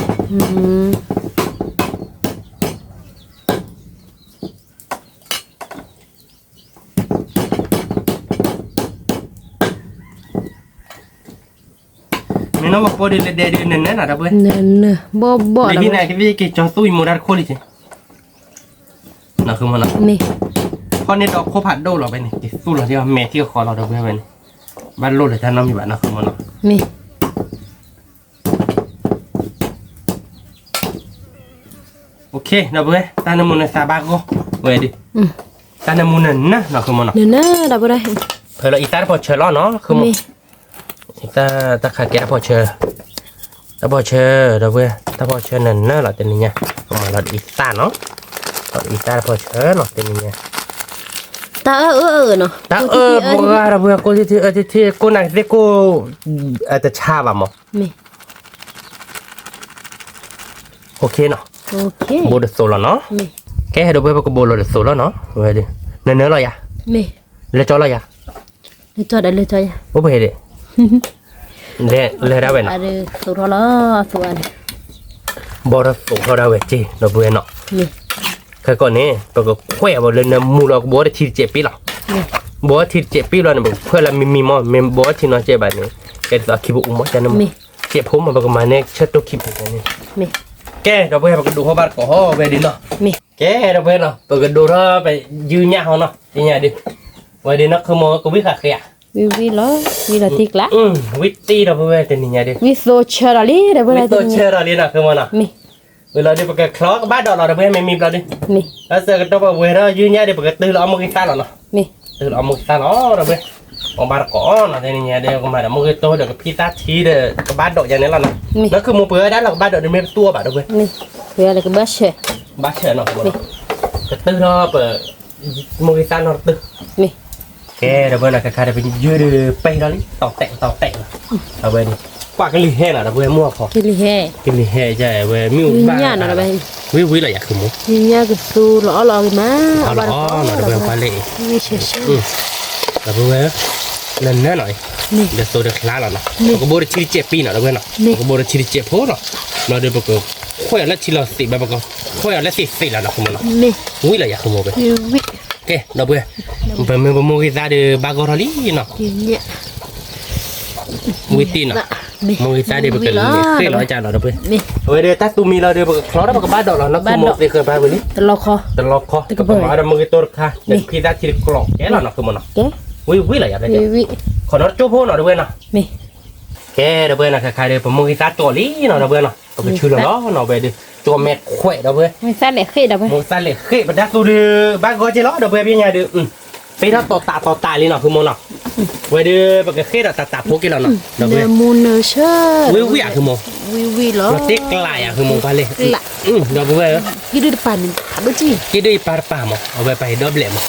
mình nó một cô đi lên đây đi nè nè là đâu vậy nè bỏ cái này cái cho tôi mua ra khô đi chứ nó không mà nó nè con này đọc khôผัดđâu rồi bên này cái tôi là theo mẹ theo khó là đâu bên này ban lô để cho nó như vậy nó không mà nó nè ok đâu vậy ta nên muốn xả bạc go về đi ta nên muốn nè nó không mà nó nè đâu vậy thời là ít ta bỏ chờ nó không mà ta khai cái bỏ chờ ta bỏ chờ đâu vậy ta bỏ chờ nè nó là tên này nha mà là ít ta nó ít ta bỏ chờ nó tên này nha ta nó ta bữa ra bữa cô thì cô này thì cô ta cha vào mà ok nó ok bố được số là nó cái hai đứa bây giờ có bố được số là nó về đi nên nhớ rồi à lấy cho rồi à lấy cho ya bố về đi lấy ra về nào số đó là số anh bố được số ra về chi nó về nó cái con này bố có khỏe vào lên mua được bố được thịt chế pi lắm bố thịt chế pi rồi này bố khỏe là mì mình bố thịt nó chế bài này cái đó khi bố uống cho nó chế phốm mà bố mà này chất đâu khi bố này cái đó bây giờ bố đủ hoa bát của họ về đi nó cái đó bây giờ bố đủ đó về dư nhà họ nó đi nhà đi vậy đi nó không có biết khác kìa vì là thiệt lá vít ti đâu bây giờ thì nhà đi vít tôi chờ là đi đâu bây giờ tôi chờ là đi nào không nào bây giờ đi bữa cái khó cái bát đó là bây giờ mình là đi đó giờ cái đó bây giờ dư nhà đi bữa cái từ là một cái ta là nó từ là một cái ta nó rồi bây còn bát có là thế nhà đây còn mà là một cái tôi được cái pita chi để cái bát độ như thế là nó cứ một bữa đó là bát độ để mình tua bảo đâu bây là cái bát chè nó cái từ đó bữa một cái ta nó từ cái đó bây là cái đây dưa được bay đó đi tàu tẹt ở bên qua cái lì he là bây mua khó cái lì he chạy về miêu ba nhà nó là bên quý là không muốn nhà cái su lõ cái má lõ là bây qua lệ là bây lần nữa nói để tôi được lá là nó có bố được chi chép pin là bây nó có bố được chi chép phố nó được bố khỏe là chi là xị bà con khỏe là xị là nó không muốn nó quý là không muốn vậy ok đó bây giờ mình mua cái ra được ba gói lý nó quý tin à mua cái ra được cái cái loại trà là đó bây giờ ta tụi mình là được nó đó ba đợt là nó không một cái cái ba lý tờ lò kho cái mà đó mua cái tôi khác khi ra chỉ được lọ cái là nó không muốn nó quý là vậy còn nó chốt phố nó được bây nào cái đó bây là khai được mua cái ra cho lý nó đó bây nào cái chữ nó về đi cho mẹ khỏe đó bây mình sát để khê đó bây một sát để khê và đắt tôi đưa bác gói chế lót đó bây nhà được bây đó tỏ tạ lên nào không muốn nào vậy đưa cái khê là tạ phố kia là nào đó bây muốn chơi quý à không muốn quý ló nó tiếc lại à không muốn phải lên đó bây cái đứa bàn hạt đôi chi cái đứa par mà ở bây phải đớp lẹ mà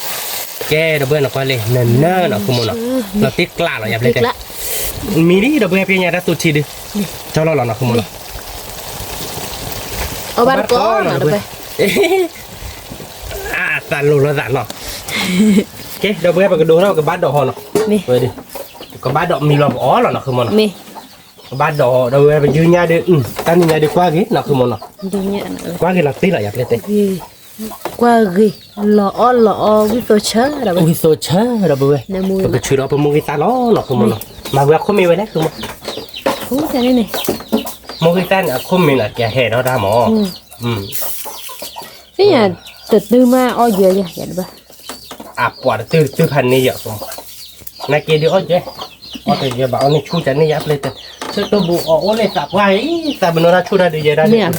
cái đó bây nó phải lên nên nó không muốn nào nó tiếc lại là nhập lên đây mì đi đó bây nhà đã tôi chi đi cho nó là nó không muốn nào ở ban có là được à tàn lù nó dạn nó cái đâu bây giờ cái đồ nó cái bát đỏ hòn nó về đi cái bát đỏ mì lò ó là nó không muốn nó cái bát đỏ đâu bây giờ dư nhà đi ta đi nhà đi qua cái nó không muốn nó qua cái là tí là nhập lên đây qua cái lọ với tôi chớ rồi với tôi chớ rồi bây giờ cái chuyện đó mua cái ta nó không muốn nó mà vừa không mì vậy đấy không không thế này mua cái ta là không mì là cái hè nó ra mà cái nhà từ mà oi giờ vậy được à quả từ phần này vậy không này kia đi oi chứ oi thì giờ bảo này chu chân này giáp lên chứ tôi bu oi này tạp quay tạp nó ra chu ra được giờ ra nè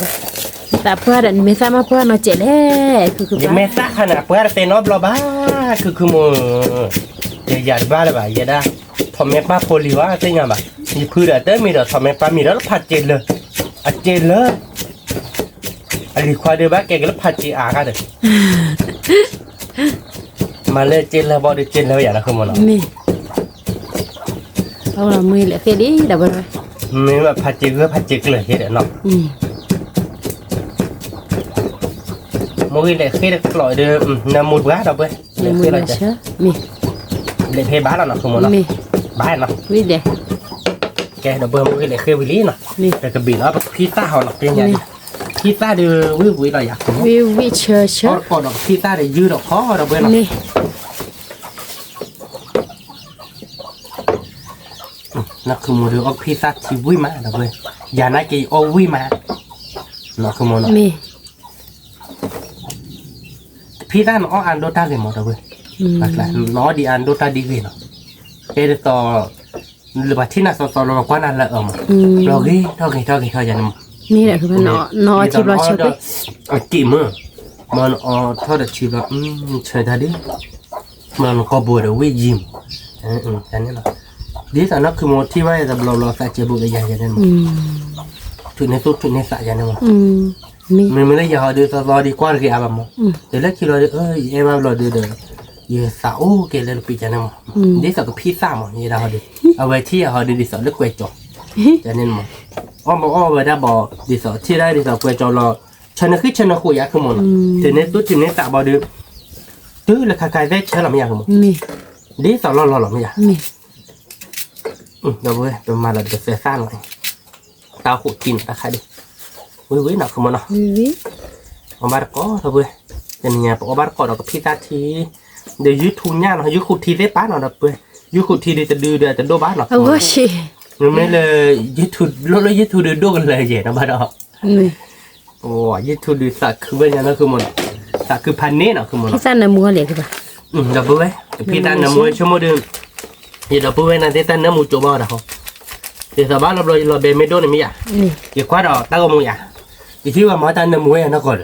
tạp qua đợt mẹ sa mà qua nó chết đấy cứ mẹ sa khăn à qua tên nó blo ba cứ mua giờ ba là bà giờ đã thằng mẹ ba phô liu á cái nhà bà như phư đã tới mi rồi thằng mẹ ba mi đó phát chếtเลยà chếtเลยanh đi qua đưa bác cái lớp phát chết à cái được mà lên chết là bao được chết là vậy là không mà nào đâu là mì lại phê đi đâu rồi mình mà phát chết cái lời thế đấy nó mỗi ngày khi được loại được là một bát đâu vậy khi là chứ để phê bát là nó không mà nào bát nó biết đấy แกเดี๋ยวเบอร์มันก็เลยเคยวิลี่เนาะ นี่ แต่กระบี่แล้วพิซซ่าเขาหนักเป็นยังไงพิซซ่าเดือวิเราอยาก วิววิเชอร์เชอร์ พอดอกพิซซ่าเดือยืดดอกคอเราเบอร์เนาะ นี่ นั่นคือโมเดลออกพิซซ่าที่วิมาเราเบอร์อย่าน่าเกยโอวิมานั่นคือโมเดล นี่ พิซซ่าน้องอันโดต้าเกยหมดเราเบอร์แบบน้องดีอันโดต้าดีเกยเนาะเอเดต่อหรือว่าที่น่าสนใจเรากว่านั้นละเราเกยเท่าอย่างนั้น นี่แหละคือมันนอที่เราเชื่อไป กี่มื้อมันทอดชิบะใช่ได้ดิมันก็บัวเดวิจิมอันนี้เนาะดิสอันนั้นคือโมที่ว่าจะเราใส่เจ็บบุกอย่างนั้นถึงในตู้ถึงในสายอย่างนั้นมันไม่ได้ยาวดูตลอดดีกว่ากี่อาบมั้งเดี๋ยวแล้วคิดเราเอว่าเราดูเดี๋ยวยี่สาวเกลือปีจันนั้นมั้งดิสก็พิซซ่ามั้งยี่เราดูเอาไว้ที่เราดูดิสเล็กกว่าจ่อจันนั้นมั้งอ้อเวลาบอกดิสที่ได้ดิสกว่าจ่อเราฉันคือฉันคุยอยากขโมยถึงในตู้ถึงในสายบอกดูตื้อเลยขายได้ใช่หรือไม่อยากขโมยดิสเราไม่อยากเดี๋ยวเว้ยเป็นมาแล้วเดี๋ยวเสียซ่าหน่อยตาหูกินตาใครดิวิหนักขโมยเนาะเอาบาร์ก็เถอะเว้ยเป็นไงปอบาร์ก็เราก็พิซซ่าทีเดี๋ยวยืดทุนย่าเนาะยืดขุดทีได้ป้าเนาะเดี๋ยวเว้ยยืดขุดทีเดี๋ยวจะดื้อเดี๋ยวจะโดบ้านเนาะ โอ้ชิ ไม่เลยยืดทุนแล้วยืดทุนเดี๋ยวโดกันเลยเจ๋นะบ้านเราโอ้ยืดทุนดื้อสักคือเป็นยังไงคือมันสักคือพันนี้เนาะคือมัน พี่สั้นในมือเลยคือป่ะ เดี๋ยวเว้ยพิซซ่าน้ำมันชั่วโมงเดิมเดี๋ยวเว้ยนั่นที่ตั้งน้ำมูจูบ้าเนาะเดี๋ยวสบายเราเบไม่โดนไม่อยากเดี๋ยวคว้าเราตั้งก็มึงอยากอีที่ว่าหมอตั้งน้ำมวยนะก่อน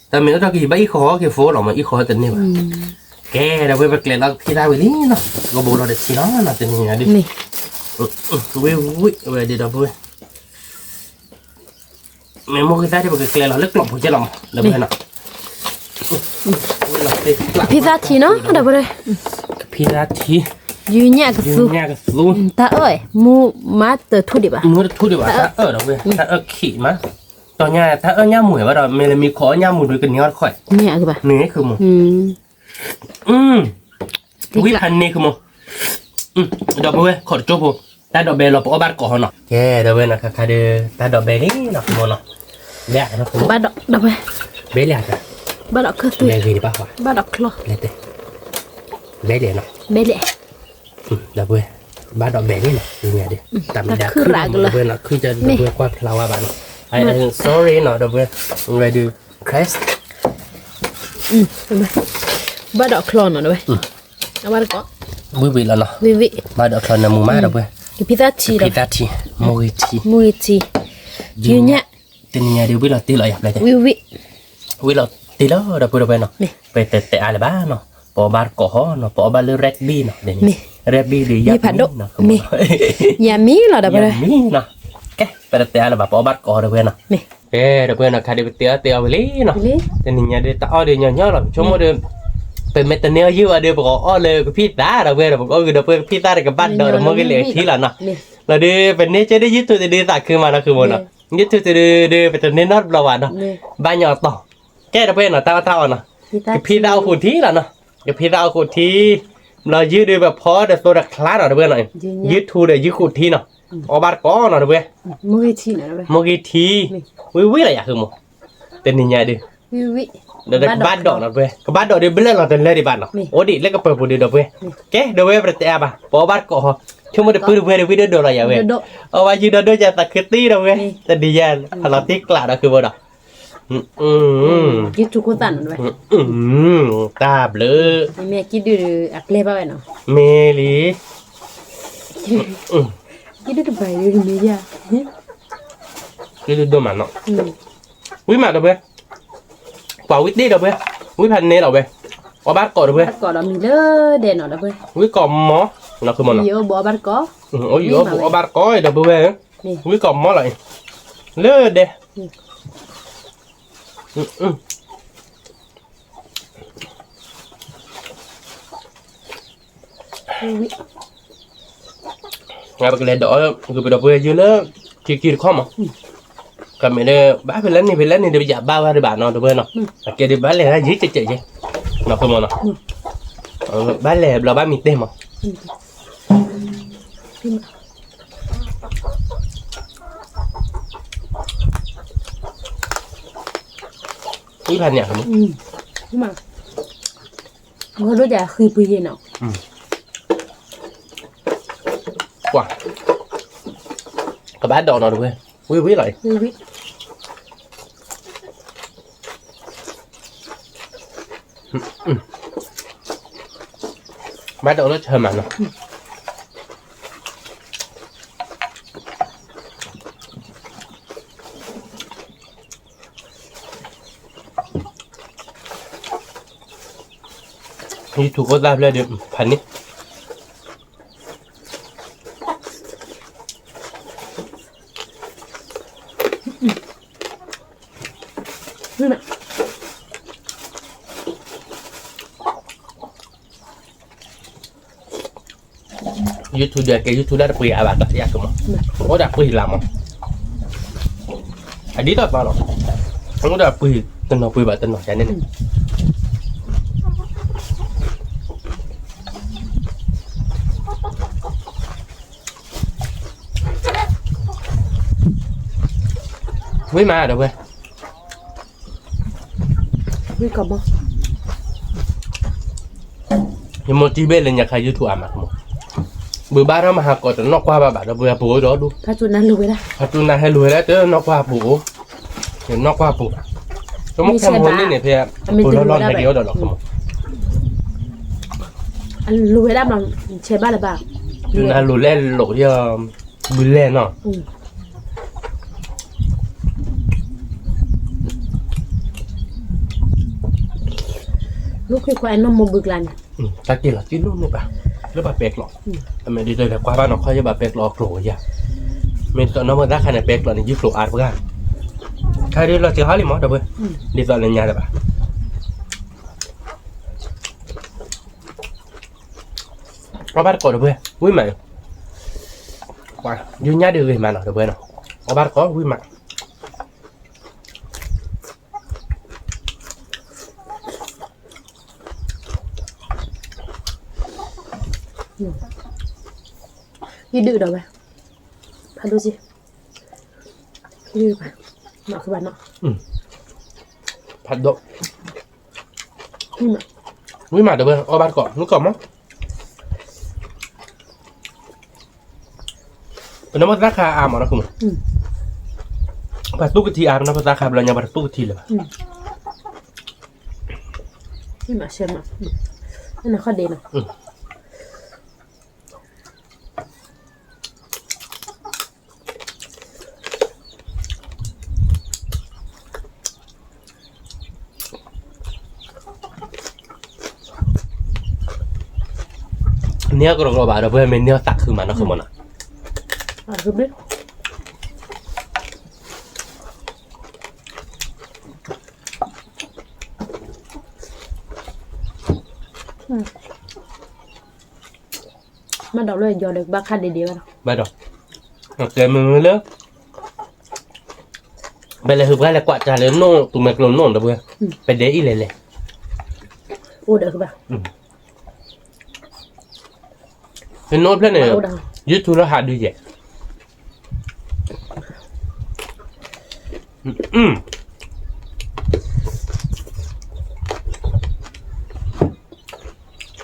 แต่เมื่อตอนกี่ใบขอกี่โฟหรอมาอีขอแต่นี่วะแกเราไปเกลี่ยเราพี่ได้ไปนี่เนาะก็บอกเราเด็ดสิเนาะน่ะแต่นี่ไงดิวิเดี๋ยวเราไปแม่โมกิได้ที่ไปเกลี่ยเราเล็กหลงผู้เจ้าหลงเราไปเนาะ พิซซ่าทีเนาะเดี๋ยวไปเลย พิซซ่าที ยืนเนี่ยกับซู เนี่ยก็สู้ ตาเอ้ยมูมาเตอร์ทุดิบะ มือทุดีว่าถ้าเราเว้ยถ้าขี่มาตอนนี้ถ้าย่าหมวยว่าเราไม่เลยมีขอย่าหมูด้วยกันนี้ค่อย เนี่ยคือป่ะ เนื้อคือหมูวิพันนี่คือหมูดอกเว้ยขอจบผมแต่ดอกเบลเราปอบาร์ก่อนเนาะแค่ดอกเว้ยนะค่ะเดี๋ยวแต่ดอกเบลนี่เนาะคือหมูเนาะเลี้ยนะคือหมู บ้าดอกไป เบลเลี้ยจ้ะ บ้าดอกคือตัว เบลดีป่ะวะ บ้าดอกคลอ เลี้ยเต้เบลเลี้ยเนาะ เบลเล่ ดอกเว้ยบ้านดอกเบลนี่เนาะยังไงดิตามดาคือดอกเว้ยเนาะคือจะดอกเว้ยกว่าเราว่าบ้านI'm sorry เนาะดอกเว้ยอะไรดูคริสบ้าดอกคลอนเนาะด้วยเอาบ้าดอก วิแล้วเนาะ วิ บ้านดอกคลอนน้ำมูมาดอกเว้ย พิซซ่าที พิซซ่าทีมูริที มูทียืนเนี่ย ตีนี่เดี๋ยววิเราตีเราอย่างไรเต้ วิ เราตีแล้วดอกเว้ยเนาะไปแต่อะไรบ้างเนาะปอบาร์ก่อเนาะปอบาร์เลือแรดบี้เนาะเดี๋ยวนี้แรดบี้หรือยาเนาะ ยามีเหรอเดี๋ยวไปเลย มีเนาะแกไปแต่อะไรแบบปอบาร์ก่อดอกเว้ยเนาะดอกเว้ยเนาะค่ะเดี๋ยวเตี้ยไปเลยเนาะแต่นี่เดี๋ยวตาอ้อเดี๋ยวย่อหรอชั่วโมงเดิมเป็นเมตาเนียยืดเดี๋ยวบอกอ้อเลยพี่ตาดอกเว้ยบอกอ้อคือดอกเว้ยพี่ตาเด็กกับบ้านเดิมมันก็เหลือที่ละเนาะเราเดี๋ยวเป็นนี่จะได้ยืดตัวจะได้ตักขึ้นมาเนาะคือมันเนาะยืดตัวจะได้เป็นตัวนี้นอดประวัติเนาะบ้านยอต่อแกดอกเว้ยเนาะตาเนาะพี่ดาวขุดที่ละเนาะกับพี่ดาวขุดที่เรายืดด้วยแบบพอเดี๋ยวตัวคลาสเนาะดอกเว้ยเนาะยืดทูเดี๋ยวยืดขุดที่เนาะอบาร์ก้อเนาะดอกเว้ยมูทีเนาะด้วย มกิทีวิอะไรอย่างคือมั้งแต่นี่ไงดิเดี๋ยวบ้านดอกนะเว้ยก็บ้านดอกเดี๋ยวเบลล์เราเป็นเล่ดีบ้านเนาะโอ้ดิเล่ก็เปิดปุ่นดีดอกเว้ยแกเดี๋ยวเว้ยประเดี๋ยวป่ะพอบ้านก่อชั่วโมงเดี๋ยวปืนเว้ยเดี๋ยววิดีโออะไรอย่างเว้ยเอาไว้ยืนด้วยจะตักขึ้นตีดอกเว้ยแต่ดียันพลังตีกลาดก็คือบ่ดอกกินทุกคนตันด้วยตาเบลอแม่กินดูอักเล่ป่ะเนาะเมลีกินดูไปดูเมียกินดูมันเนาะวิมาดอกเว้ยเป่าวิตี้ดอกเว้ยวิพันเนดอกเว้ยเอาบ้านก่อดอกเว้ยก่อดมีเลยเด่นดอกเว้ยวิก่อหมอเนาะคือมันเนาะเยอะบ่บ้านก่อโอ้ยเอาบ้านก่อดอกเว้ยวิก่อหมอเลยเลิศเด้งานไปเลยดอกคือไปดอกเว้ยเยอะเลยคิดข้อมั้งก็ไม่ได้บ้าไปเล่นนี่เดี๋ยวอยากบ้าว่าได้บ้านนอนดอกเว้ยเนาะแกได้บ้านเลยนะยืดเจ๋ยๆเนาะคือมันเนาะบ้านเลยเราบ้านมีเต็มมั้ง นี่พันเนี่ยครับ mà nó đôi giả khi bây giờ nào กว่ากระบะดอกหน่อยด้วยวิเลย không biết บ้านดอกรถเชิญมันเนาะนี่ถูกก็ได้เลยเดี๋ยวพันนี้ nhưng mà YouTube dia kayak YouTube dah ada pergi abad tak ya kamu. Oh dah pergi lama. Adi tak apa loh. Kamu dah pergi tenang pergi bat tenang jangan ni. Với mà được rồi. với cầm không Nhưng mà chỉ biết là nhà khai YouTube amat kamu. Bữa ba đó mà học còn nó qua ba bạn đó vừa bố đó đúng. ta chuột năn lùi ra Học tu này hay lùi đấy chứ nó qua bố. Thì nó qua bố. Cái mốc xem hôn này thì bố nó lon hay kiểu đó lọc kamu. anh lùi ra bằng chế ba là bà Tu này lùi lên lộ cho bự lên nó. lúc khi qua anh nó một bực lần Ta kia là chín luôn này bà. Lúc bà bẹt lọ. Mẹ đi chơi là qua ba nó khoai cho bà bẹt lọ khổ vậy. Mình sợ nó mà ra khai này bẹt lọ này dứt lọ ạt với gan. Khai đi là chỉ hỏi đi món đâu bơi. Đi dọn lên nhà rồi bà. Nó bắt có đâu bơi. Vui mày. Wow, như nhá đưa người mà nó đâu bơi nào. Nó bắt có vui mặt. đi đự đâu bà bà đôi gì đi bà nọ cái bà nọ Phát độ. nhưng mà Vui mặt đâu bơi. Nó bắt có. Nó cầm á. Nó mất rác à mà nó không. Bắt tu cái thi à nó bắt rác là nhà bắt tu cái thi là. nhưng mà xem mà nên là khó đền nào Nia kalau kalau ada boleh menia tak ke mana ke mana. không biết mà đọc lời giờ được ba khăn để điều nào Bắt đầu. Ok mình lớn. Bây giờ hụt ra là quạt trà lớn nôn tụi mẹ lớn nôn đâu bữa. Phải để ý lệ. ô được bà Cái nốt thế này. ô đâu YouTube nó hạ đi vậy.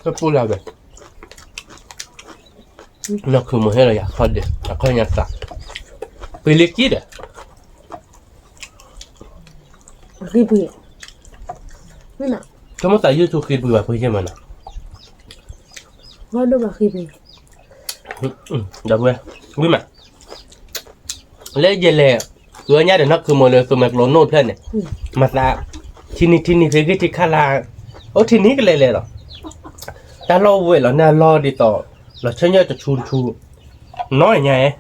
Cái phu là vậy. Nó cứ một hết rồi à, khỏi đi, khỏi nhặt sạc. Bị liệt chi đấy. khi bự nhưng mà Kamu tak YouTube khi bữa apa macam mana? ngon đâu mà khi bự Dah boleh. Vui mà. Lấy về lẹ. Cứ nhá để nó cứ một lời tụi mẹ lớn nốt lên này. Mà ta thini về cái thì khá là. Ô thini cái lẹ rồi. Ta lo vậy là na lo đi tỏ. Là chơi nhá cho chun. Nói nhà ấy.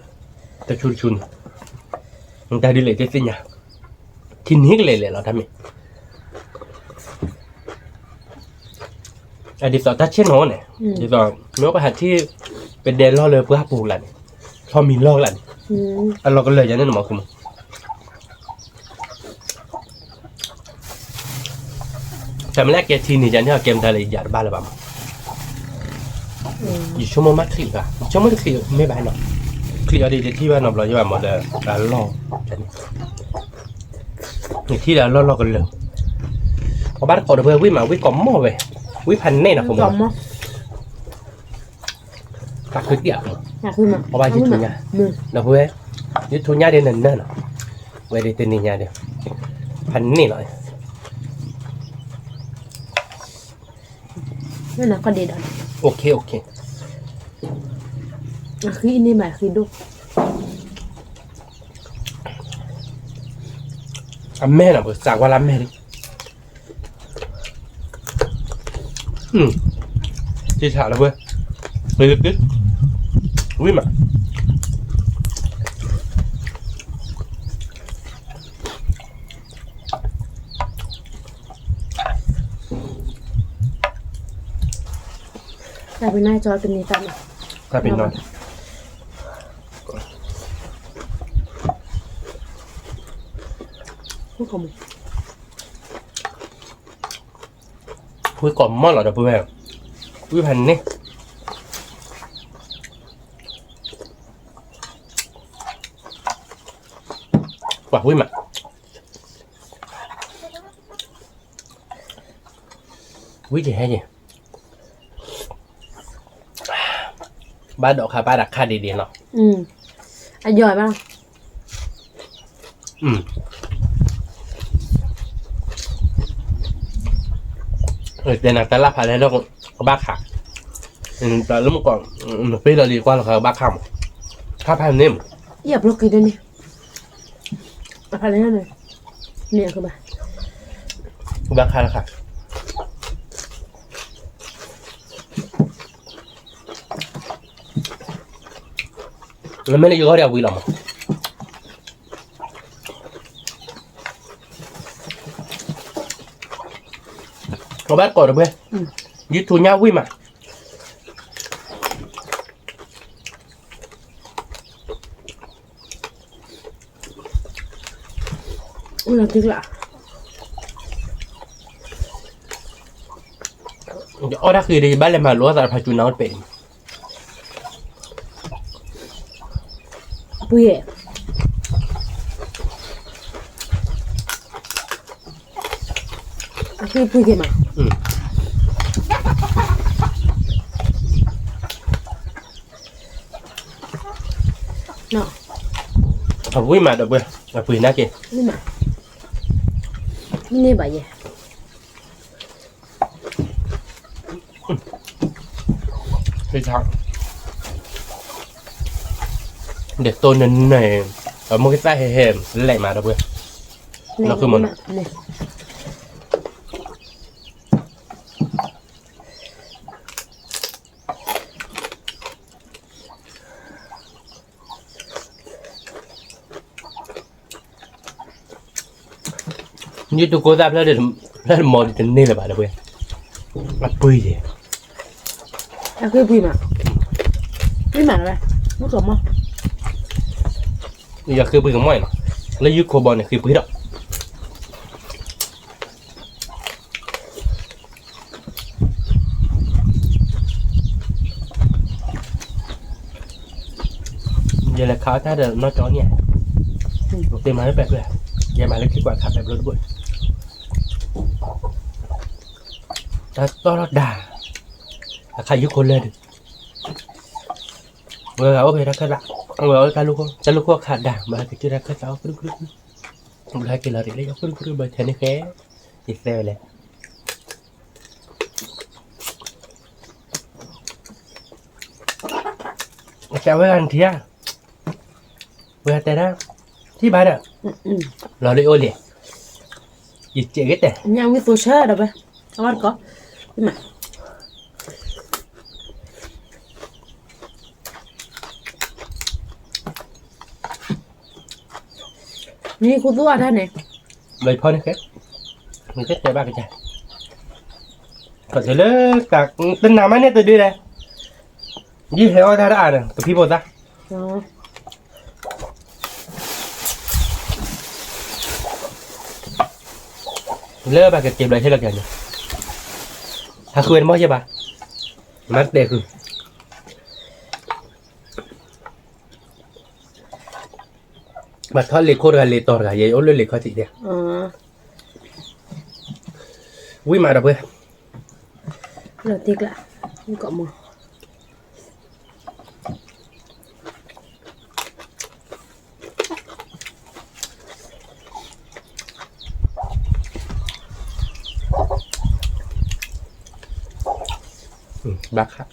Ta chun. Người ta đi lấy cái nhà. Thini cái lẹ là thằng mày. À đi tỏ ta chết nó này. Đi tỏ nếu có hạt thìเป็นเดนล่อเลยเพื่อปลูกหลันพอมีล่อหลันอันเราก็เลยอย่างนั้นหมอคุณแต่เมื่อแรกเกทีนี่ยันที่เราเกมไทยเลยอยากบ้านเลยบ้างอยู่ชั่วโมงมัดคลีกอะชั่วโมงคลีกไม่บ้านหรอกคลีกเอาดีที่ว่าหนอบเราจะแบบหมดเลยการล่อที่เราล่อกันเลย có bát có được với mà với có mò về với phần này là không Còn không? các cái tiệm Nhà khi mà. có ba chiếc chủ nhà là với chiếc chủ nhà đây là nơi nào về đây tên nhà đây phần này lại Nó là con đi đó. ok Khi ini mà khi đâu. mẹ là bữa sáng qua làm mẹ đi chị thả là vừa lấy được quý mà Tại vì nay cho tình này tạm. ta bình nói Không. quý còn món là được vừa quý phần này quả quý mà quý gì hay gì ba độ khá ba đặc khá đi nó Anh giỏi bao. Để nàng ta lắp phải đây đâu có bác khả tại lúc còn bây giờ đi qua là có bác khăm khắp hai nêm Dẹp lúc kia đây nè. Phải lấy này. Nè các bạn. bác khả là khả nó mới lấy có đeo vui lắm có bác còn được bê giết thù nhau vui mà Ui là tiếc lạ. ở đó khi đi bán lên mà lúa ra phải chú nó bể Vui ạ. Khi vui kìa mà. Nó. vui mà được bê là vui nát kìa Vui mà. Nghe bà vậy. thì thằng để tôi nên này ở một cái tay hề lại mà được bê nó cứ một Nè. như tôi cố ra lên một thì nên là bà được bê là bươi gì Khi vui mà. Vui mà đây. Nó còn không? bây giờ khi bươi cái mồi nó lấy dưới cô bò này khi bươi đó giờ là khó ta được nó chó nhẹ một tiền mà nó bẹp rồi giờ mà lấy kết quả khá bẹp luôn bụi ta to đà là khai dưới cô lên được vừa gạo về ra cái lạ vừa cái lúc có khả đà mà thì chưa ra cái cháu cứ không lại cái là để lấy cháu cứ bởi thế này khé thì xe này chào với anh thía vừa tay đó thì bà đó lo đi ô liền gì chị cái này Nhau cái tôi sớ đâu ba. Không ăn có. Vui mà. Ni cô tua đây nè. lấy phơi này khé mình thích chơi ba cái chai còn thế nữa cả tên nào mấy này từ đi đây gì hệ oi ra đã nè từ khi một ra lỡ bà cái kẹp lại thế là cái gì thằng khuyên mới chưa bà mắt đẹp rồi bà thoát liệt khô ra liệt to cả vậy ôn lên liệt khó chị đẹp วิ่งมาดับเบิ้ล เราติ๊กละนี่ก็มอ บักครับ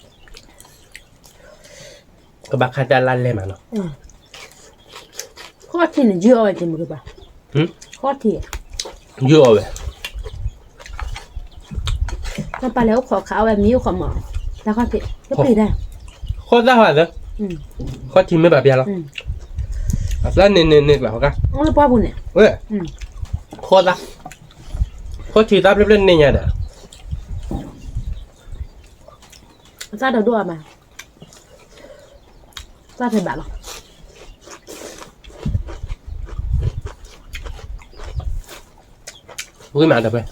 ก็บักคาจะลั่นเลยมาเนาะ ข้อที่เนี่ยเยอะจริงมั้ยป่ะข้อที่ เยอะเลย ถ้าไปแล้วขอขาวแบบนี้ขอหมอแล้วก็ติก็ปีได้ โคตรได้หวานเลยโคตรชิมไม่แบบเดียวหรอแล้วเนื้อแบบเขาก็ อ๋อป้าบุญเนี่ย เว้ยโคตรละโคตรชีตับเล่นๆเนี่ยเด้อ ซาเดือดมาซาเผ็ดแบบหรอ วิ่งมาดับเบิ้ล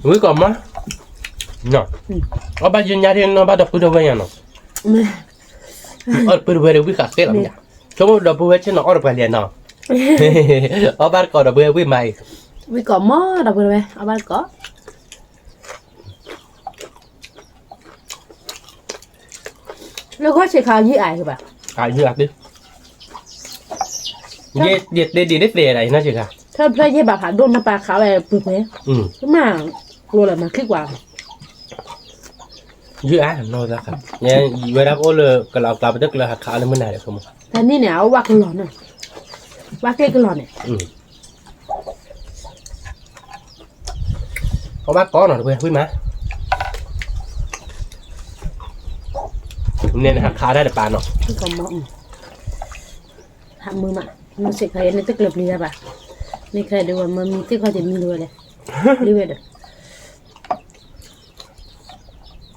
วิ่งก่อนมั้ยเนาะเอาไปยืนยันที่น้องบ้านดับปุ๊บเว้ยเนาะเอาปุ๊บเว้ยวิ่งขัดเตะลำเนี่ยชอบดับเบิ้ลเช่นน้องเอาไปเรียนเนาะเอาบ้านก่อนดับเบิ้ลวิ่งมา วิ่งก่อนมั้งดับเบิ้ลไหมเอาบ้านก่อนแล้วก็ใช้ข้าวยี่ไอคือแบบ ยืดดิเด็ดดีอะไรน่าเชื่อค่ะ ถ้าได้ยี่แบบผ่านโดนน้ำปลาขาวอะไรปุ๊บเนี่ยก็มากกลัวอะไรมาคลิกว่า ยืดนอกจากครับเนี่ยเวลาโอ้เลยก็เรากลับไปตึกเลยหักขาเลยเมื่อไหร่ครับผม แต่นี่เนี่ยเอาวักกันหลอนน่ะวักเล็กกันหลอนเนี่ย เอาบ้านก้อนหน่อยเพื่อนคุยมาเนี่ยหักขาได้แต่ปานเนาะ ที่ก็มองทำมือมามันเสกใครในตึกเกลือบเรียบอ่ะไม่เคยดูว่ามันมีตึกเขาจะมีด้วยเลยรีเวด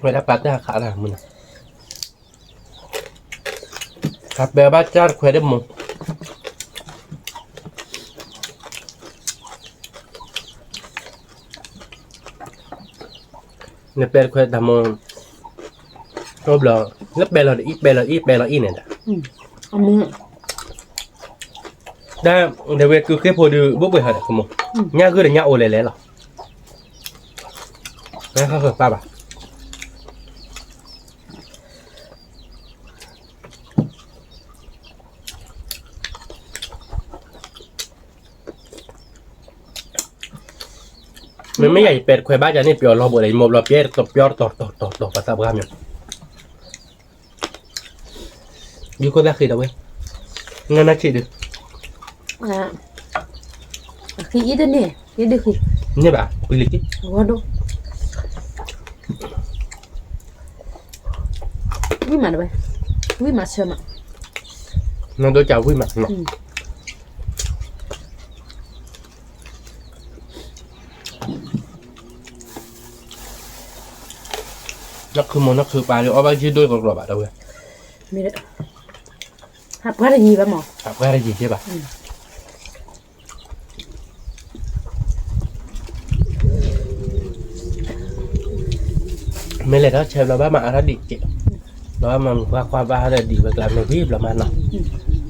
เวลาปัดได้หักขาได้มึงครับแบบบ้านจ้าคุยได้มึงเนี่ยเป็นคุยทำมึงรอบแล้วแล้วเบลล์อีเนี่ย เอามือ ได้เดี๋ยวคือแค่พอดูบุ๊กไปหาเด็กมั้งเนี่ยคือเดี๋ยวเนี่ยโอเล่เลยหรอนี่เขาเคยป้าป่ะมันไม่ใหญ่เป็ดควายบ้านจะนี่เปียวรอบอะไรมอบรอบเปียตบเปียต่อภาษาบ้านเนี่ยยูก็ได้คือเดี๋ยวเว้ยงั้นน่าชิดดู khi ít đến nè ít được khiเนี่ยป่ะคุยลิกิ có đâu quý mà đây quý mà xem ạ น้องโดนจ่าวิ่งมาเนาะนักคือมันนักคือปลาเลยเอาไปชื่อด้วยกรอบๆอ่ะเดี๋ยวเว้ย mi đấy hạt quá là gì vậy mỏ ครับก็ได้ยินใช่ป่ะไม่เลยถ้าเชฟเราบ้ามาอะไรดิเจ๊เราว่ามันว่าความบ้าอะไรดีแบบเราไม่รีบเรามาเนาะ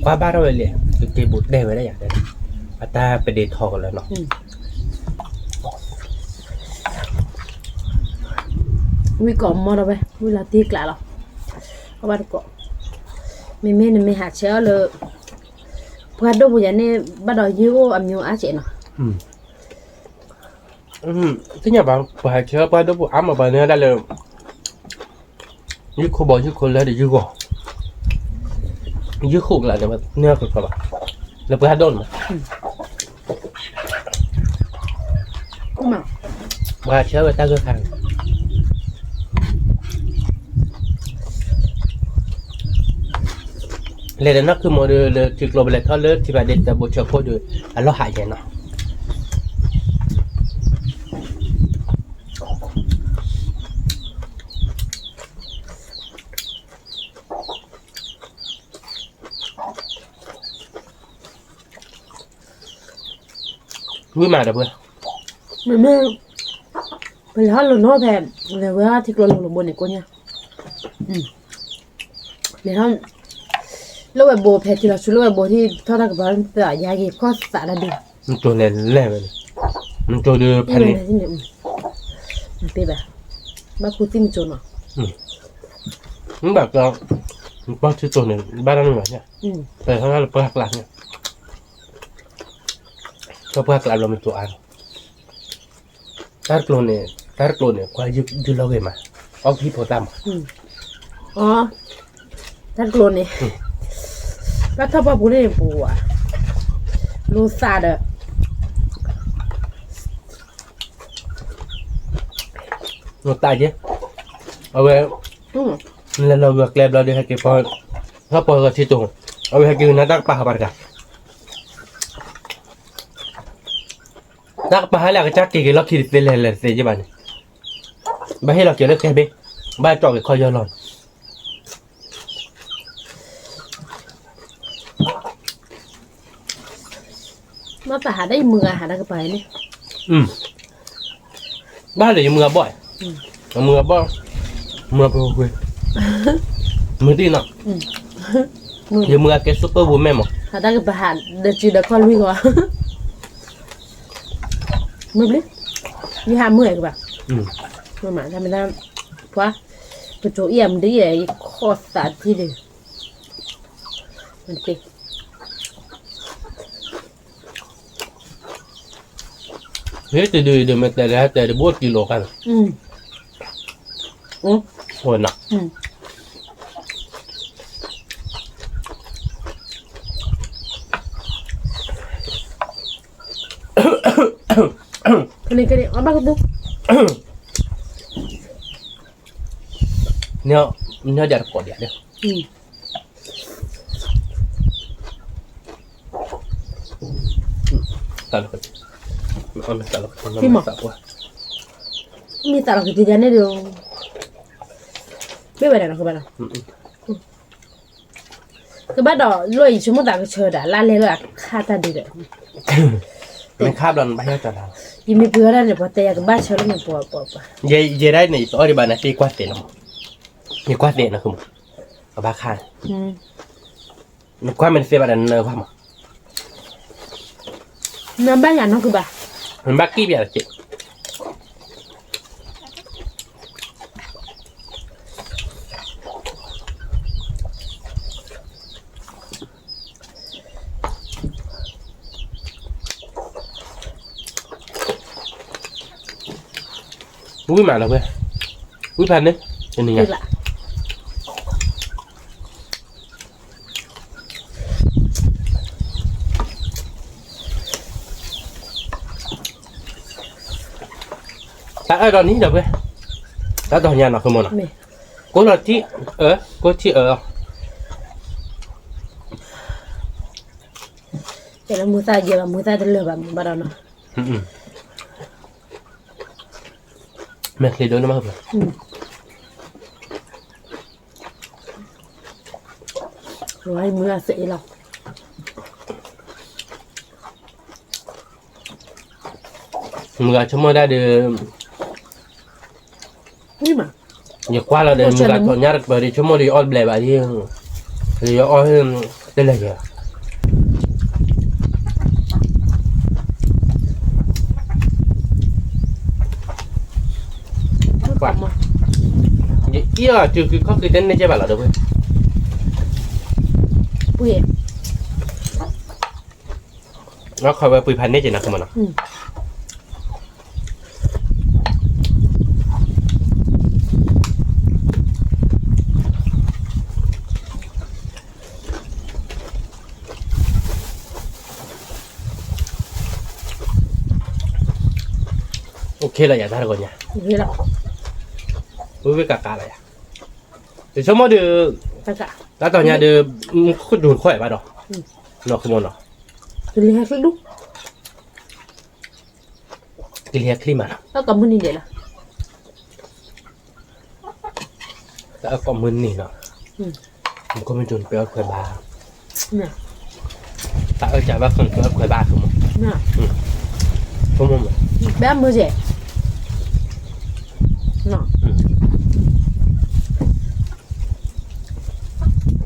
ความบ้าเราเลยคือเก็บบุตรได้ไว้ได้อย่างไรอัตราไปเดททอกันแล้วเนาะ quý cỏ mò đâu vậy quý là tiếc lại rồi các bạn cỏ mình hạt chéo lơ qua đâu bây giờ này bắt đầu vô âm nhiều á chị nào thế nhà bạn phải chơi bao đâu ấm mà bạn này đây là như cô bỏ như cô lấy để như gò như khúc lại để mà neo cực các bạn là bữa hát đôn mà cũng mà bữa chơi người ta cơ hàngเลยนะคือโมเดลที่ global เขาเลิกที่ประเด็นแต่บทเฉพาะดูอันเราหายใจเนาะวิ่งมาเดี๋ยวเพื่อน mình hát luôn thôi thèm là với hát thì luôn luôn buồn này cô nha mình hát lúc ấy bố phải thì là lúc ấy bố thì thôi là cái bạn phải giải nghiệp có xả là được มันตัวเล่นเล่นไปเลย มันตัวเดือพันนี้ มันเป็นแบบบ้าคูติ้มจนอ่ะ มันแบบเราป้อนชื่อตัวเนี่ยบ้านนั้นเหมือนเนี่ยแต่ข้างหน้าเราเปิดหักหลังเนี่ยก็เปิดหักหลังเราเป็นตัวอันtarik lo ne kwa ju lo ge ma au ki po tam อ๋อท่านกลนนี่แล้วถ้าพ่อพูดได้ปูอ่ะรู้ซาเด้อ no ta je awe la lo ga kleb lo de ha ke po ha po ga chi tu awe ha ke na tak pa par ka tak pa ha la ka chak ke lo ki pe le se je ba ni ba he lo ke le ke be ba to ke kho yo lon มาไปหาได้มือหาได้ก็ไปนี่ บ้านเลยมือบ่อยมือบ่มือไปคุยมือตีน่ะเดี๋ยวมือแกซุปเปอร์วูแม่หมอ หาได้ก็ไปหาเดินจีเดินคอลุยก่อนมือbliมีหามือก็แบบมือหมาทำไม่ได้เพราะประตูเอี่ยมดีไอ้ข้อสาที่เดียวมันติด เฮ้ยแต่ดูมันแต่ละแต่บวกกิโลกันโอ้ยหนักkan ini apa tuเนี่ยเดี๋ยวกดเดี๋ยวตลกมันตลกมันไม่ตลก มีตลกที่จะเนี่ยเดียวไม่ไปไหนหรอกบ้านก็บ้านดอกรวยชั่วโมงต่างกันเชิดอะล้านเลยก็ค่าตาดีเลย มันคาบดอนไปแล้วจ้ะเรา ยิ่งไม่เบื่อแล้วเนี่ยพอแต่ก็บ้านเชิดแล้วมันปวดเย่ได้ในตัวที่บ้านนะที่กวาดเตะนะมีกวาดเตะนะคือมั้งกับบ้าข้างมันกวาดมันเสียบ้านนั้นเนอะว่ามั้ง น้ำบ้านอย่างนั้นคือบ้า มันบ้ากี้เบียร์เจ๊อุ้ยมาแล้วเว้ยอุ้ยพันเนี่ยเป็นยังไงแต่ตอนนี้เดี๋ยวเว้ยแล้วตอนนี้เราคือมันอ่ะกูรอที่กูที่แต่ละมือตาเยอะมือตาจะเลือกแบบบ้านเราเนาะแม่เคยโดนมาเหรอร้อยมือเสียหรอกมือชั่วโมงได้เดือ นี่มา อย่าคว้าเราเดินมือตอนนี้บริชั่วโมงดีออลเบลแบบนี้หรือออลได้เลยเหรอปัดมาเยอะจุดคือเขาคือเต้นในเจ้าบ้านเราเด้อเว้ย ปุ้ย แล้วคอยไปปุยพันนี่จีนะคือมันอ่ะโอเคเลยอย่าทำก่อนเนี่ยนี่หรออุ้ยกากาอะไรอ่ะเดี๋ยวชั่วโมงเดือแล้วตอนนี้เดือคุณดูค่อยป่ะดอกนอกคือมันหรอกินเลี้ยงลูกกินเลี้ยงคลีมันแล้วกับมือนี่เดี๋ยวละแต่ก็มือนี่เนาะผมก็ไม่จนไปเอาค่อยบ้าเนี่ยแต่จะว่าคนไปเอาค่อยบ้าคือมันเนี่ยพวกมันแบบมือเจ๊เนาะ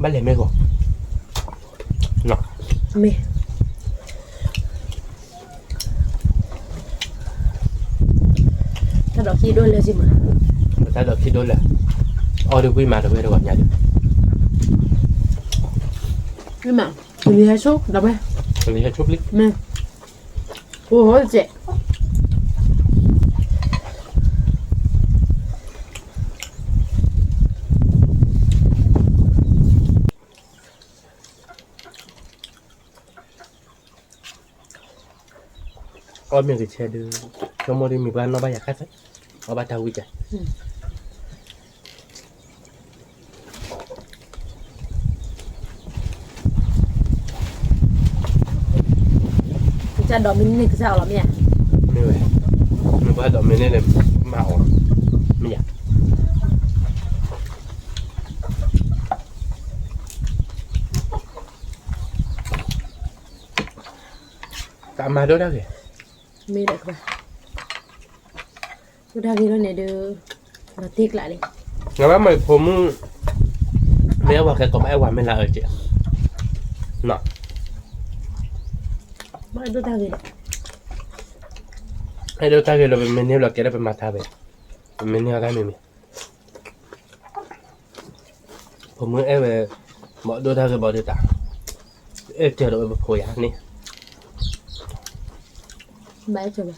บ้านเลยไม่ก่อนเนาะไม่ ถ้าดอกขี้ด้วยเลยสิมา ta được khi đôi là được quy mà được bây giờ gọi nhà được นี่มาตัวนี้ให้โชคดับไป còn đi hay chút lít แม่โอ้โหเจ๊ con mình cái xe đưa cho mua đi mình bán nó bao giờ khác đấy nó bao tao quy chạy จะดอกมินนี่คือจะเอาหรอเนี่ย như vậy mình bao giờ mình nên làm màu mình nhặt cả mà đôi đó kìa มีอะไรกันกูได้กี่แล้วเนี่ยเด้อมาติ๊กlại đi ngày bác màyผมmấy ông cái cọp ai quản mình là ở chị nọ ไม่ดูได้กี่ hay đôi ta kìa là mình nêu là cái đó bên mặt thà vậy mình nêu cái mìnhผมmới em về bỏ đôi ta kìa bỏ đi tặng em chờ đợi một hồi ăn đi ใบจบ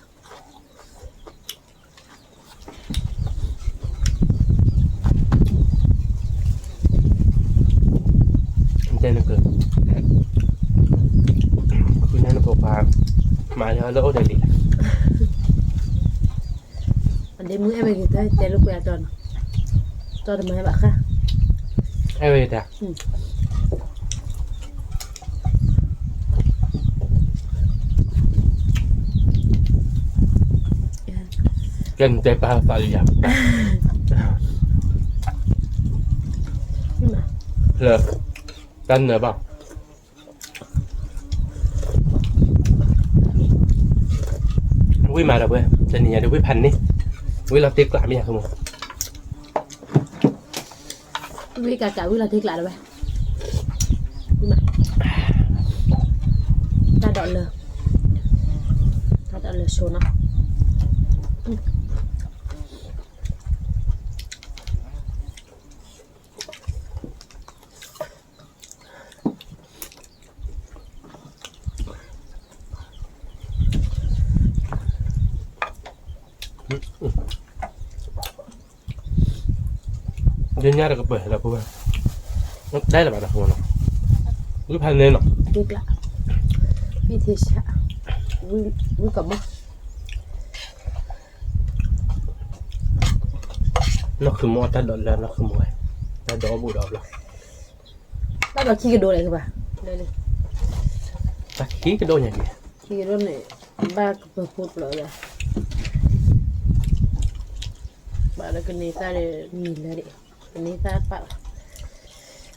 tên nó cười cứ nên nó phục vào mà cho lỗ đầy đi อันนี้มึงไอ้ไปกี่เท่าเจ๊ลูกไปจอนจอนทำไมบ้าค่ะ ai về ta gần tê ba phải gì vậy นี่มา lờ tân nữa bảo quý mà đâu vậy trên nhà được quýพัน đi quý là tiếc lại bây giờ không วิกากะวิลาติ๊กlại rồiนี่มาta đợi lờ số nó đến nhà được bể là cô đây là bạn nào không nào quýพัน lên nàoติ๊กละวิธีชะวิกับมั้ง nó cứ mua ta đợt là nó cứ mua ta đó bụi đỏ là แล้วเราขี้กระโดดอะไรกันปะเลย ta khí cái đôi nhà kìa ขี้กระโดดเนี่ยบ้าก็พูดเลยอะบ้าแล้วก็นี่ตาเลยมีเลยดิอันนี้ตาปะ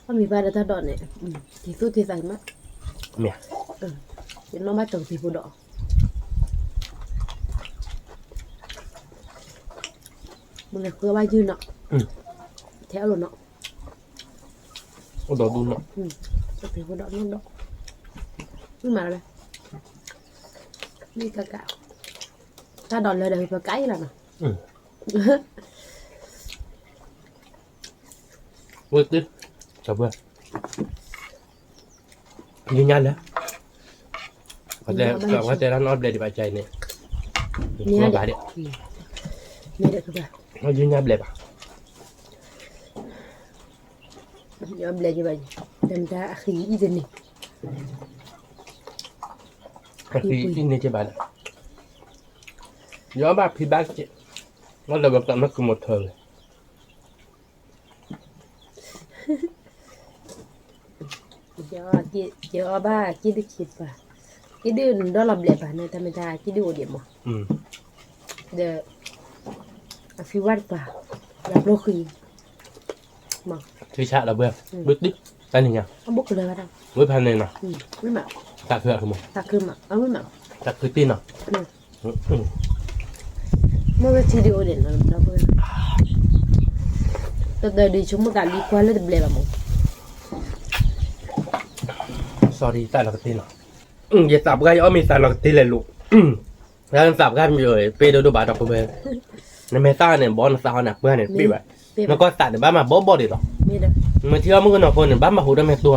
ก็มีบ้าแล้วตาดอนเนี่ยที่สุดที่ใส่มา mẹ เป็นน้องมาจังสีผู้ดอกมึงเนี่ยคือว่ายืนเนาะแถวเลยเนาะ nó đỏ đun nó จังสีผู้ดอกน้องดอกมึงมาเลยนี่กะกะถ้าดอนเลยเดี๋ยวไปไกลแล้วเนาะ vui tít chào bữa như nhanh đấy có thể nó update di baca ini Ini nó ada. bà đấy Ini ada ke nó như nhanh đẹp à Ya belajar banyak. Dan dah akhir izin ni. khi ini chứ bà này gió bà phi bác chị nó là bậc nó cùng một thời Ya ba kita kita. Kita dah lah belajar ni tapi dah kita dia mah. The afiwat pa. Ya bloki. Mah. thứ xa là bữa bước đích tay này nha Ông bốcเลยđâu. với pan này nào Với mạo. tạ thừa không Ta cứ mạo. Ông với mạo. tạ cứ tin nào Nó cái video này nó đâu bữa. Từ đời đi chúng ta đi qua lên belajar mah. sorry tại là cái tin nào giờ tập gai ở mình tại là cái tin này luôn ra tập gai rồi pe đâu đâu bà đọc của bên ในเมซ่าเนี่ยบอลซาวน่ะเพื่อนเนี่ยพี่แบบ เป๊ะ แล้วก็ตัดเนี่ยบ้านมาบ่ดิหรอ ไม่ได้ มาเที่ยวมึงก็นอนพนเนี่ยบ้านมาหูได้แม่ตัว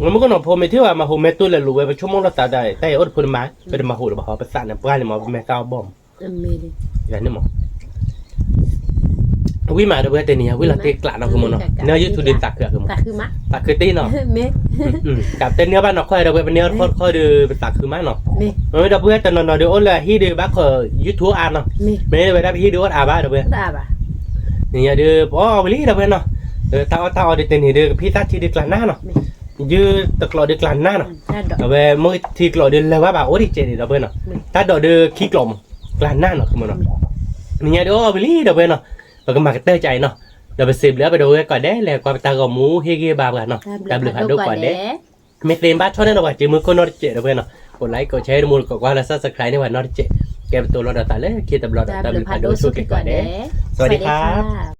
แล้วมึงก็นอนพนไปเที่ยวมาหูแม่ตัวเลยรู้ไว้เป็นชั่วโมงละตาได้แต่อดพูดมาเป็นมาหูหรือเปล่าประสานเนี่ยเพื่อนเนี่ยมาแม่ซาวบอม ไม่ได้ อย่างนี้มั้งวิมาเดี๋ยวเตนี่วิลาเตกละเนาะคือมันเนาะเนื้อยืดทุดินตักเกลือคือมัน ตักคือมะ ตักคือตีเนาะ เมฆ กับเต้นเนื้อบ้านเนาะค่อยเดี๋ยวเป็นเนื้อค่อยดูเป็นตักคือมันเนาะ เมฆ เดี๋ยวเพื่อนจะนอนเดี๋ยวอ้นเลยฮีดูบ้าคือยูทูบอ่านเนาะ เมฆ ไม่ได้ไปได้ฮีดูอ่านบ้าเดี๋ยวเพื่อน ตาบ่ะ นี่เดี๋ยวพอเอาไปลีเดี๋ยวเพื่อนเนาะเท้าเดี๋ยวเต้นเดี๋ยวพี่ทัชชีดีกลานหน้าเนาะยืดตะกลอดีกลานหน้าเนาะ ตาดอก เดี๋ยวเมื่อทีกลอเดี๋ยวเลยว่าแบบโอ้ดิเจเดี๋ยวเพื่อนเนาะถ้าดอกเดี๋ยวขี้กลมกลานหน้าเนาะคือมันเนาะนี่เดี๋ยวเอาไปลีเดี๋ยวเพื่อนเนาะเราก็มาเตอร์ใจเนาะเราไปสืบแล้วไปดูก่อนได้แล้วความตากบหมูเฮเกบากันเนาะตามเรือพันดูก่อนได้ไม่เต็มบ้านชอบแน่นอนว่าเจมือคนนอตเจเดี๋ยวเพื่อนเนาะกดไลค์กดแชร์มูลกดว่าแล้วซับสไครต์ในวันนอตเจแกเป็นตัวรอดตาเลยคิดตำรอดตาเรือพันดูสู้กันก่อนได้สวัสดีครับ